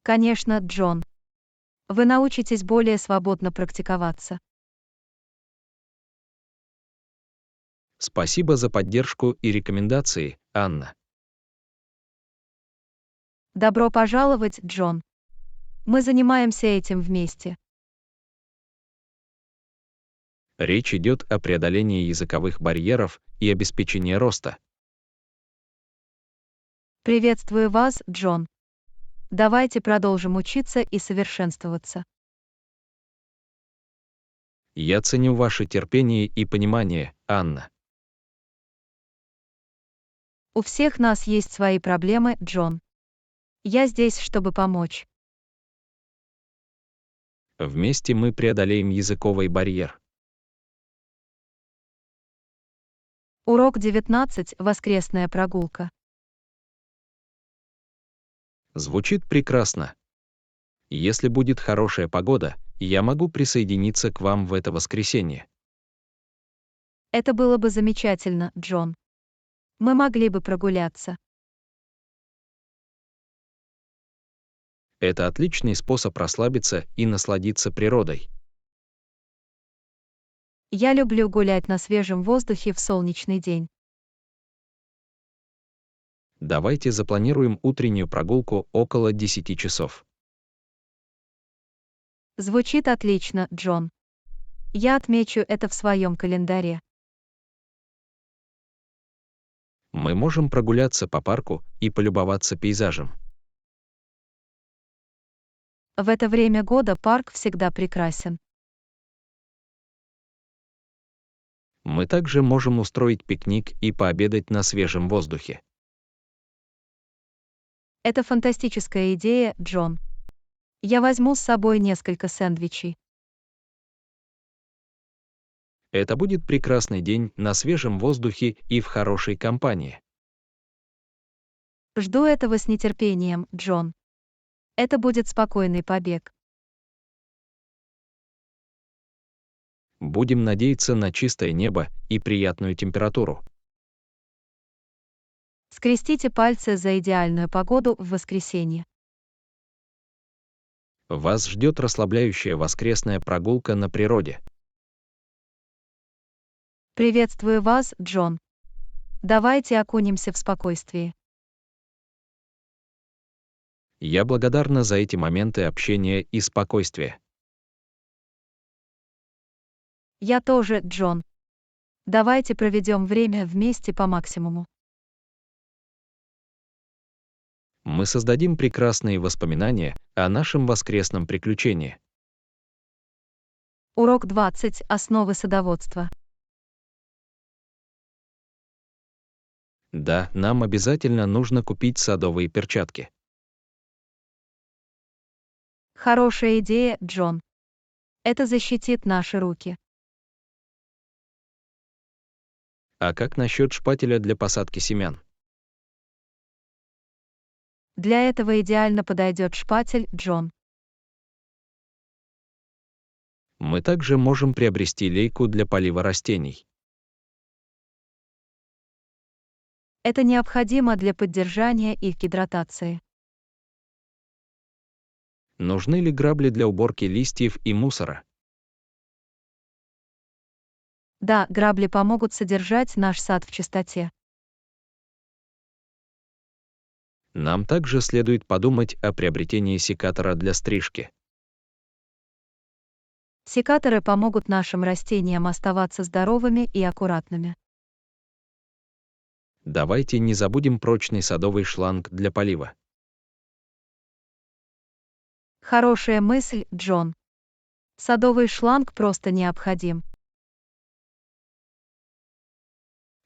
Конечно, Джон. Вы научитесь более свободно практиковаться. Спасибо за поддержку и рекомендации, Анна. Добро пожаловать, Джон. Мы занимаемся этим вместе. Речь идет о преодолении языковых барьеров и обеспечении роста. Приветствую вас, Джон. Давайте продолжим учиться и совершенствоваться. Я ценю ваше терпение и понимание, Анна. У всех нас есть свои проблемы, Джон. Я здесь, чтобы помочь. Вместе мы преодолеем языковый барьер. Урок 19. Воскресная прогулка. Звучит прекрасно. Если будет хорошая погода, я могу присоединиться к вам в это воскресенье. Это было бы замечательно, Джон. Мы могли бы прогуляться. Это отличный способ расслабиться и насладиться природой. Я люблю гулять на свежем воздухе в солнечный день. Давайте запланируем утреннюю прогулку около 10 часов. Звучит отлично, Джон. Я отмечу это в своем календаре. Мы можем прогуляться по парку и полюбоваться пейзажем. В это время года парк всегда прекрасен. Мы также можем устроить пикник и пообедать на свежем воздухе. Это фантастическая идея, Джон. Я возьму с собой несколько сэндвичей. Это будет прекрасный день на свежем воздухе и в хорошей компании. Жду этого с нетерпением, Джон. Это будет спокойный побег. Будем надеяться на чистое небо и приятную температуру. Скрестите пальцы за идеальную погоду в воскресенье. Вас ждет расслабляющая воскресная прогулка на природе. Приветствую вас, Джон. Давайте окунемся в спокойствие. Я благодарна за эти моменты общения и спокойствия. Я тоже, Джон. Давайте проведем время вместе по максимуму. Мы создадим прекрасные воспоминания о нашем воскресном приключении. Урок 20. Основы садоводства. Да, нам обязательно нужно купить садовые перчатки. Хорошая идея, Джон. Это защитит наши руки. А как насчет шпателя для посадки семян? Для этого идеально подойдет шпатель, Джон. Мы также можем приобрести лейку для полива растений. Это необходимо для поддержания их гидратации. Нужны ли грабли для уборки листьев и мусора? Да, грабли помогут содержать наш сад в чистоте. Нам также следует подумать о приобретении секатора для стрижки. Секаторы помогут нашим растениям оставаться здоровыми и аккуратными. Давайте не забудем прочный садовый шланг для полива. Хорошая мысль, Джон. Садовый шланг просто необходим.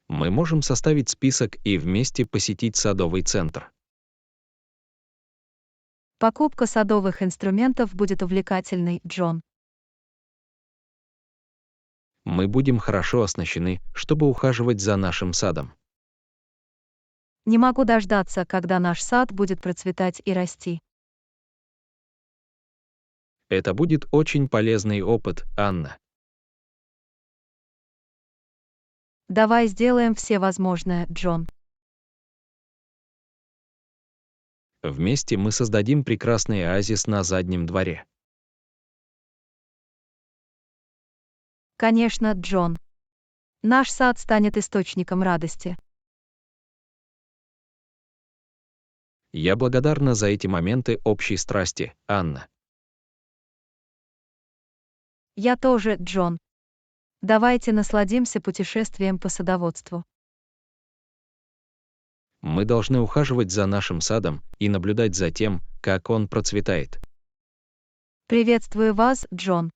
Мы можем составить список и вместе посетить садовый центр. Покупка садовых инструментов будет увлекательной, Джон. Мы будем хорошо оснащены, чтобы ухаживать за нашим садом. Не могу дождаться, когда наш сад будет процветать и расти. Это будет очень полезный опыт, Анна. Давай сделаем все возможное, Джон. Вместе мы создадим прекрасный оазис на заднем дворе. Конечно, Джон. Наш сад станет источником радости. Я благодарна за эти моменты общей страсти, Анна. Я тоже, Джон. Давайте насладимся путешествием по садоводству. Мы должны ухаживать за нашим садом и наблюдать за тем, как он процветает. Приветствую вас, Джон.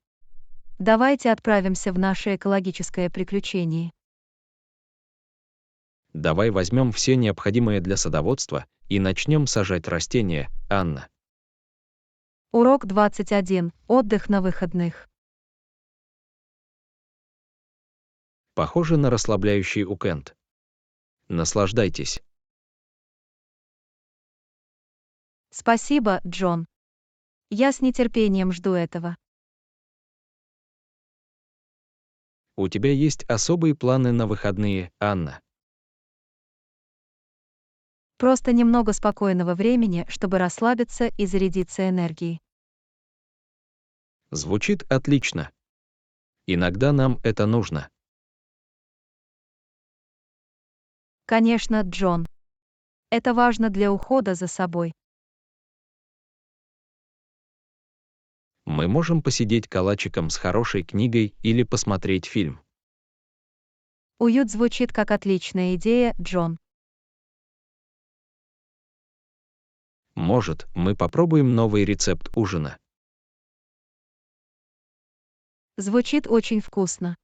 Давайте отправимся в наше экологическое приключение. Давай возьмем все необходимое для садоводства и начнем сажать растения, Анна. Урок 21. Отдых на выходных. Похоже на расслабляющий уикенд. Наслаждайтесь. Спасибо, Джон. Я с нетерпением жду этого. У тебя есть особые планы на выходные, Анна? Просто немного спокойного времени, чтобы расслабиться и зарядиться энергией. Звучит отлично. Иногда нам это нужно. Конечно, Джон. Это важно для ухода за собой. Мы можем посидеть калачиком с хорошей книгой или посмотреть фильм. Уют звучит как отличная идея, Джон. Может, мы попробуем новый рецепт ужина. Звучит очень вкусно.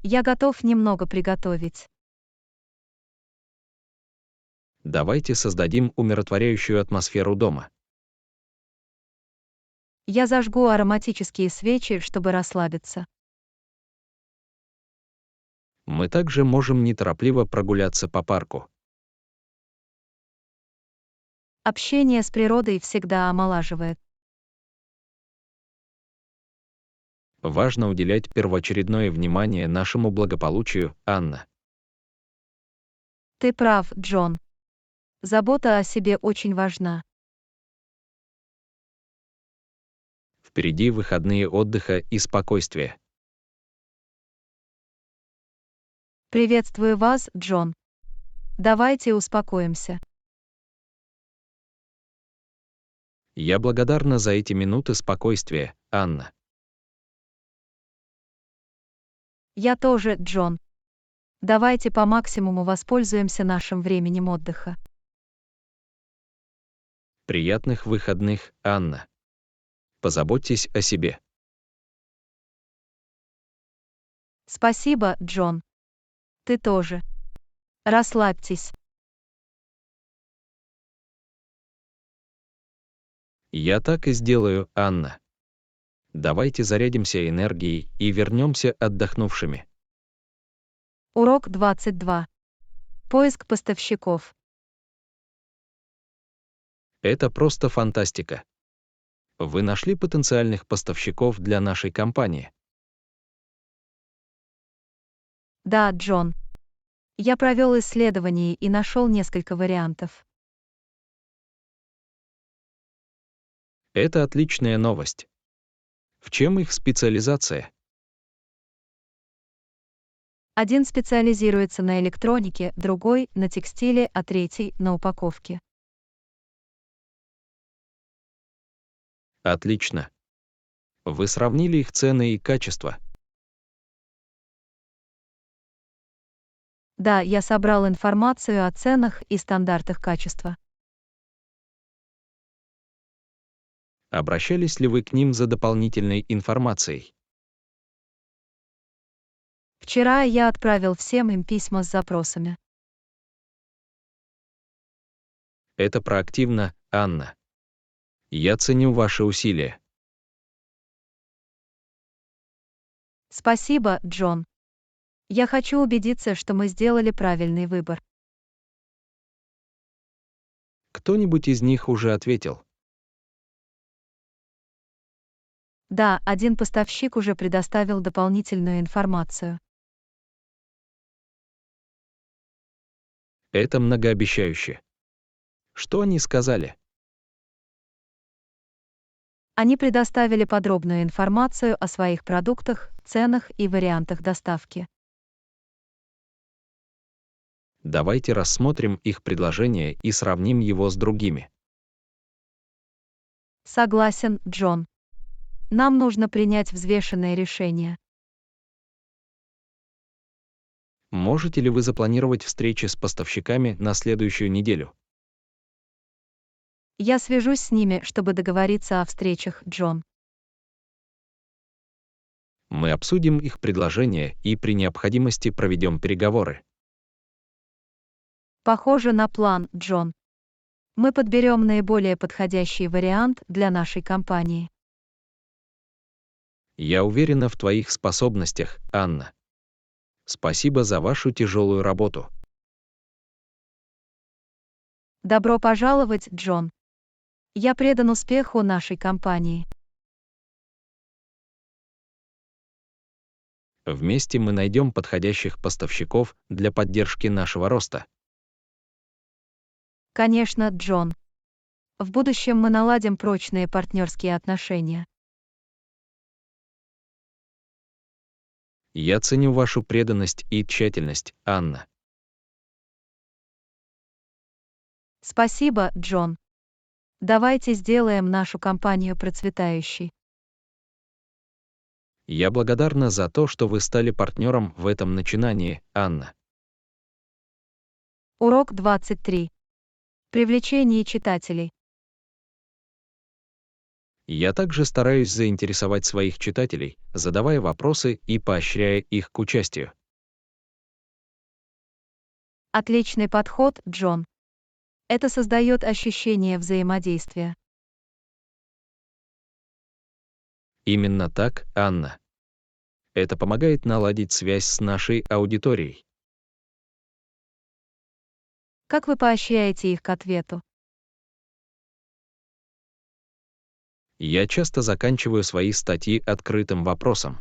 Я готов немного приготовить. Давайте создадим умиротворяющую атмосферу дома. Я зажгу ароматические свечи, чтобы расслабиться. Мы также можем неторопливо прогуляться по парку. Общение с природой всегда омолаживает. Важно уделять первоочередное внимание нашему благополучию, Анна. Ты прав, Джон. Забота о себе очень важна. Впереди выходные отдыха и спокойствия. Приветствую вас, Джон. Давайте успокоимся. Я благодарна за эти минуты спокойствия, Анна. Я тоже, Джон. Давайте по максимуму воспользуемся нашим временем отдыха. Приятных выходных, Анна. Позаботьтесь о себе. Спасибо, Джон. Ты тоже. Расслабьтесь. Я так и сделаю, Анна. Давайте зарядимся энергией и вернемся отдохнувшими. Урок 22. Поиск поставщиков. Это просто фантастика. Вы нашли потенциальных поставщиков для нашей компании. Да, Джон. Я провел исследование и нашел несколько вариантов. Это отличная новость. В чем их специализация? Один специализируется на электронике, другой — на текстиле, а третий — на упаковке. Отлично. Вы сравнили их цены и качество. Да, я собрал информацию о ценах и стандартах качества. Обращались ли вы к ним за дополнительной информацией? Вчера я отправил всем им письма с запросами. Это проактивно, Анна. Я ценю ваши усилия. Спасибо, Джон. Я хочу убедиться, что мы сделали правильный выбор. Кто-нибудь из них уже ответил? Да, один поставщик уже предоставил дополнительную информацию. Это многообещающе. Что они сказали? Они предоставили подробную информацию о своих продуктах, ценах и вариантах доставки. Давайте рассмотрим их предложение и сравним его с другими. Согласен, Джон. Нам нужно принять взвешенное решение. Можете ли вы запланировать встречи с поставщиками на следующую неделю? Я свяжусь с ними, чтобы договориться о встречах, Джон. Мы обсудим их предложения и при необходимости проведем переговоры. Похоже на план, Джон. Мы подберем наиболее подходящий вариант для нашей компании. Я уверена в твоих способностях, Анна. Спасибо за вашу тяжелую работу. Добро пожаловать, Джон. Я предан успеху нашей компании. Вместе мы найдем подходящих поставщиков для поддержки нашего роста. Конечно, Джон. В будущем мы наладим прочные партнерские отношения. Я ценю вашу преданность и тщательность, Анна. Спасибо, Джон. Давайте сделаем нашу компанию процветающей. Я благодарна за то, что вы стали партнером в этом начинании, Анна. Урок 23. Привлечение читателей. Я также стараюсь заинтересовать своих читателей, задавая вопросы и поощряя их к участию. Отличный подход, Джон. Это создает ощущение взаимодействия. Именно так, Анна. Это помогает наладить связь с нашей аудиторией. Как вы поощряете их к ответу? Я часто заканчиваю свои статьи открытым вопросом.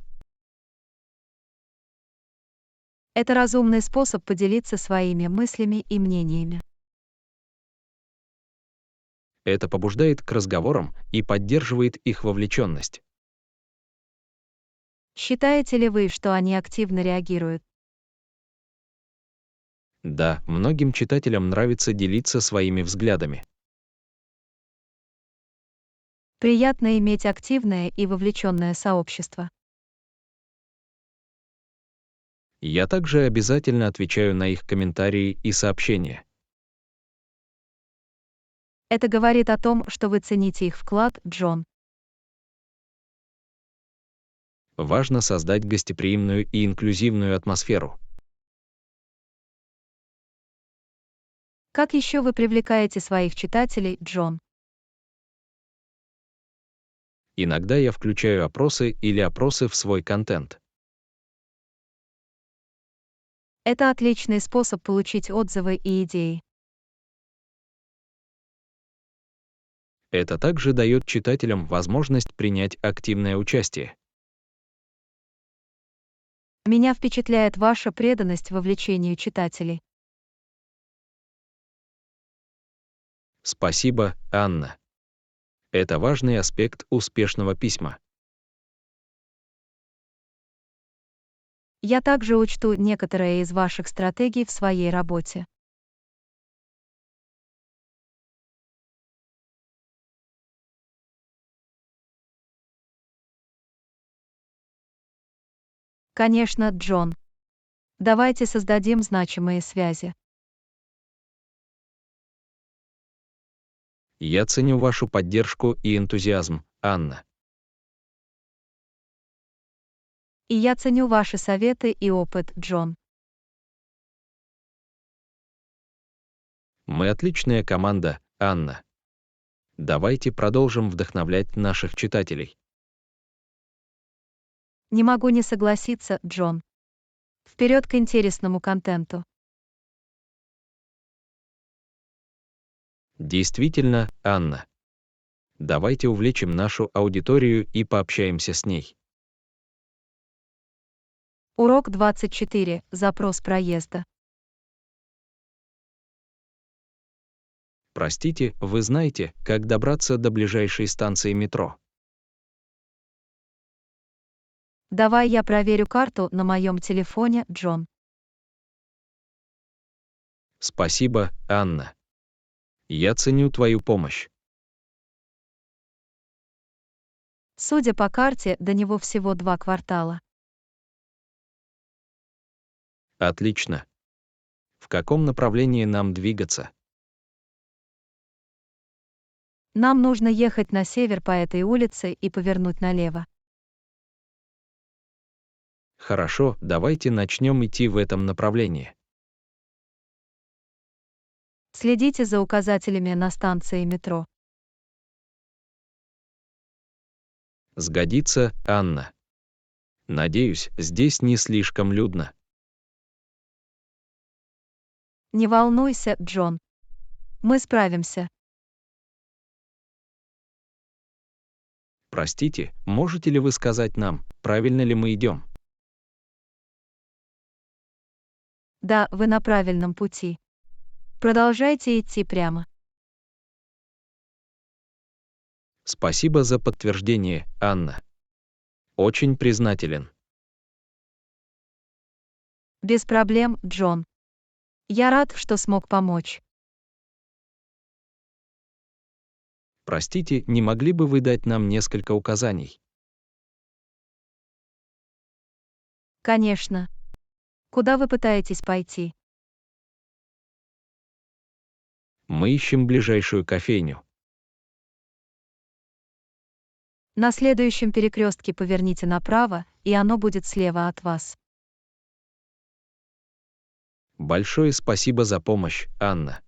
Это разумный способ поделиться своими мыслями и мнениями. Это побуждает к разговорам и поддерживает их вовлеченность. Считаете ли вы, что они активно реагируют? Да, многим читателям нравится делиться своими взглядами. Приятно иметь активное и вовлеченное сообщество. Я также обязательно отвечаю на их комментарии и сообщения. Это говорит о том, что вы цените их вклад, Джон. Важно создать гостеприимную и инклюзивную атмосферу. Как еще вы привлекаете своих читателей, Джон? Иногда я включаю опросы или опросы в свой контент. Это отличный способ получить отзывы и идеи. Это также дает читателям возможность принять активное участие. Меня впечатляет ваша преданность вовлечению читателей. Спасибо, Анна. Это важный аспект успешного письма. Я также учту некоторые из ваших стратегий в своей работе. Конечно, Джон. Давайте создадим значимые связи. Я ценю вашу поддержку и энтузиазм, Анна. И я ценю ваши советы и опыт, Джон. Мы отличная команда, Анна. Давайте продолжим вдохновлять наших читателей. Не могу не согласиться, Джон. Вперед к интересному контенту. Действительно, Анна. Давайте увлечем нашу аудиторию и пообщаемся с ней. Урок 24. Запрос проезда. Простите, вы знаете, как добраться до ближайшей станции метро? Давай я проверю карту на моем телефоне, Джон. Спасибо, Анна. Я ценю твою помощь. Судя по карте, до него всего 2 квартала. Отлично. В каком направлении нам двигаться? Нам нужно ехать на север по этой улице и повернуть налево. Хорошо, давайте начнем идти в этом направлении. Следите за указателями на станции метро. Сгодится, Анна. Надеюсь, здесь не слишком людно. Не волнуйся, Джон. Мы справимся. Простите, можете ли вы сказать нам, правильно ли мы идем? Да, вы на правильном пути. Продолжайте идти прямо. Спасибо за подтверждение, Анна. Очень признателен. Без проблем, Джон. Я рад, что смог помочь. Простите, не могли бы вы дать нам несколько указаний? Конечно. Куда вы пытаетесь пойти? Мы ищем ближайшую кофейню. На следующем перекрестке поверните направо, и оно будет слева от вас. Большое спасибо за помощь, Анна.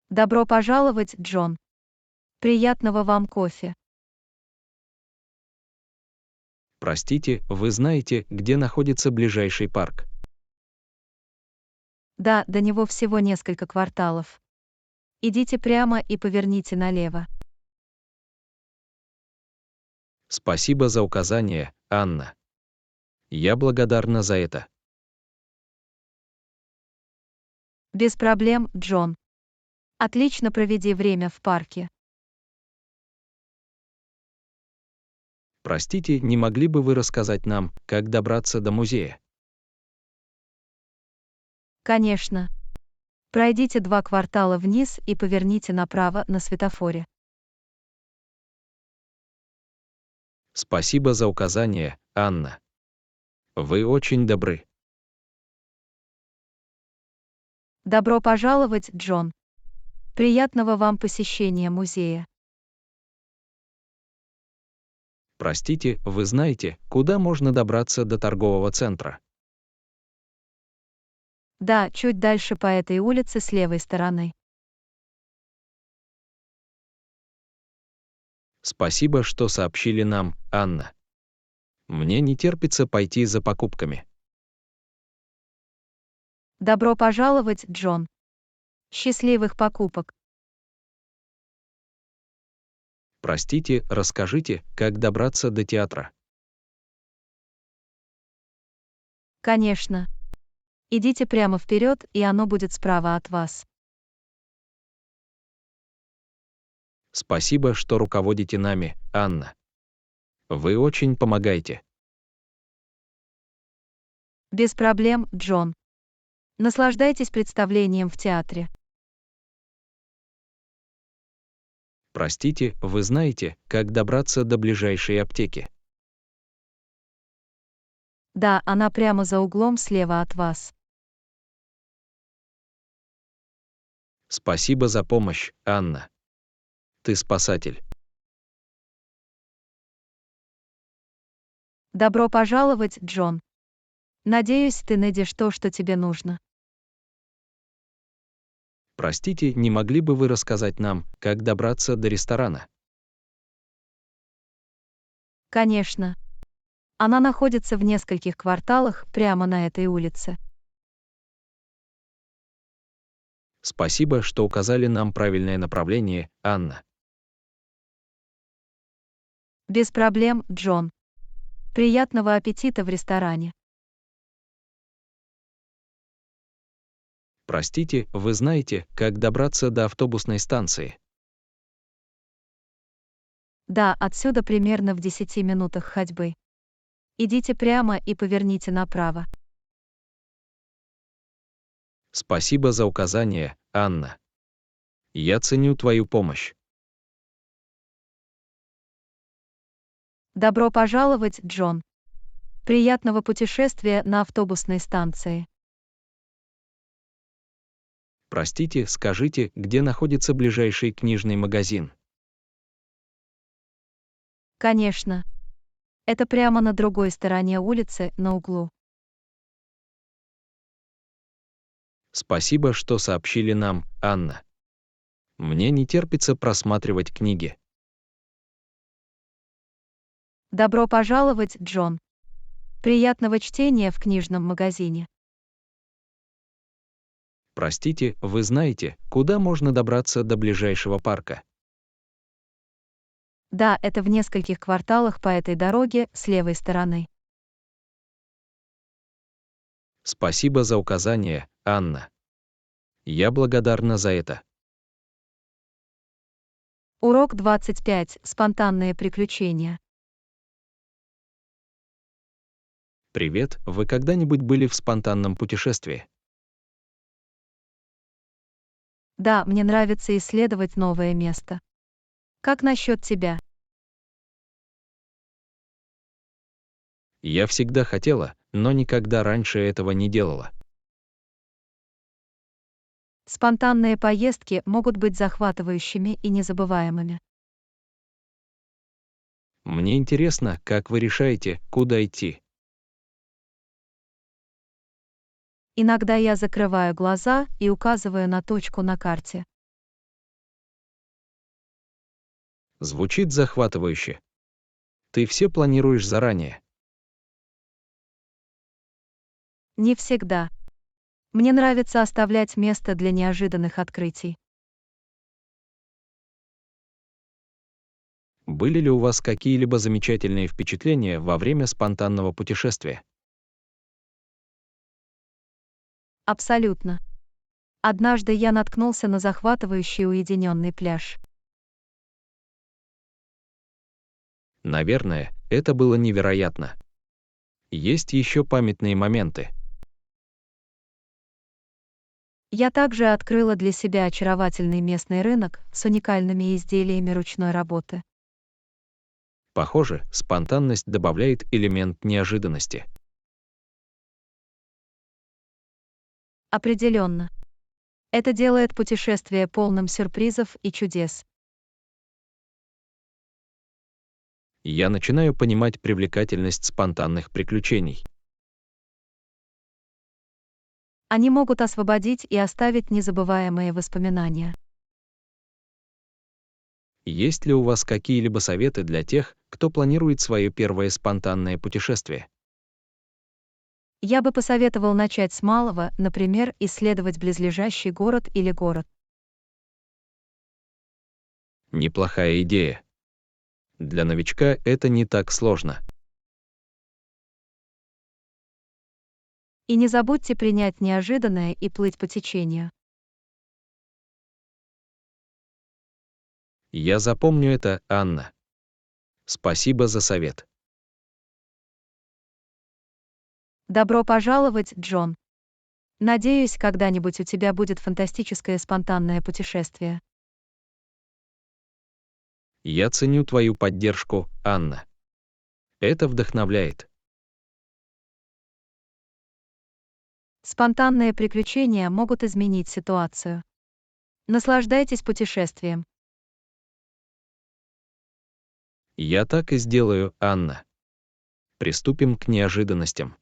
Добро пожаловать, Джон. Приятного вам кофе. Простите, вы знаете, где находится ближайший парк? Да, до него всего несколько кварталов. Идите прямо и поверните налево. Спасибо за указание, Анна. Я благодарна за это. Без проблем, Джон. Отлично проведи время в парке. Простите, не могли бы вы рассказать нам, как добраться до музея? Конечно. Пройдите 2 квартала вниз и поверните направо на светофоре. Спасибо за указание, Анна. Вы очень добры. Добро пожаловать, Джон. Приятного вам посещения музея. Простите, вы знаете, куда можно добраться до торгового центра? Да, чуть дальше по этой улице с левой стороны. Спасибо, что сообщили нам, Анна. Мне не терпится пойти за покупками. Добро пожаловать, Джон. Счастливых покупок. Простите, расскажите, как добраться до театра. Конечно. Идите прямо вперед, и оно будет справа от вас. Спасибо, что руководите нами, Анна. Вы очень помогаете. Без проблем, Джон. Наслаждайтесь представлением в театре. Простите, вы знаете, как добраться до ближайшей аптеки. Да, она прямо за углом слева от вас. Спасибо за помощь, Анна. Ты спасатель. Добро пожаловать, Джон. Надеюсь, ты найдешь то, что тебе нужно. Простите, не могли бы вы рассказать нам, как добраться до ресторана? Конечно. Она находится в нескольких кварталах прямо на этой улице. Спасибо, что указали нам правильное направление, Анна. Без проблем, Джон. Приятного аппетита в ресторане. Простите, вы знаете, как добраться до автобусной станции? Да, отсюда примерно в 10 минутах ходьбы. Идите прямо и поверните направо. Спасибо за указание, Анна. Я ценю твою помощь. Добро пожаловать, Джон. Приятного путешествия на автобусной станции. Простите, скажите, где находится ближайший книжный магазин? Конечно. Это прямо на другой стороне улицы, на углу. Спасибо, что сообщили нам, Анна. Мне не терпится просматривать книги. Добро пожаловать, Джон. Приятного чтения в книжном магазине. Простите, вы знаете, куда можно добраться до ближайшего парка? Да, это в нескольких кварталах по этой дороге с левой стороны. Спасибо за указание, Анна. Я благодарна за это. Урок 25. Спонтанные приключения. Привет, вы когда-нибудь были в спонтанном путешествии? Да, мне нравится исследовать новое место. Как насчет тебя? Я всегда хотела, но никогда раньше этого не делала. Спонтанные поездки могут быть захватывающими и незабываемыми. Мне интересно, как вы решаете, куда идти. Иногда я закрываю глаза и указываю на точку на карте. Звучит захватывающе. Ты все планируешь заранее. Не всегда. Мне нравится оставлять место для неожиданных открытий. Были ли у вас какие-либо замечательные впечатления во время спонтанного путешествия? Абсолютно. Однажды я наткнулся на захватывающий уединенный пляж. Наверное, это было невероятно. Есть еще памятные моменты. Я также открыла для себя очаровательный местный рынок с уникальными изделиями ручной работы. Похоже, спонтанность добавляет элемент неожиданности. Определенно. Это делает путешествие полным сюрпризов и чудес. Я начинаю понимать привлекательность спонтанных приключений. Они могут освободить и оставить незабываемые воспоминания. Есть ли у вас какие-либо советы для тех, кто планирует свое первое спонтанное путешествие? Я бы посоветовал начать с малого, например, исследовать близлежащий город или город. Неплохая идея. Для новичка это не так сложно. И не забудьте принять неожиданное и плыть по течению. Я запомню это, Анна. Спасибо за совет. Добро пожаловать, Джон. Надеюсь, когда-нибудь у тебя будет фантастическое спонтанное путешествие. Я ценю твою поддержку, Анна. Это вдохновляет. Спонтанные приключения могут изменить ситуацию. Наслаждайтесь путешествием. Я так и сделаю, Анна. Приступим к неожиданностям.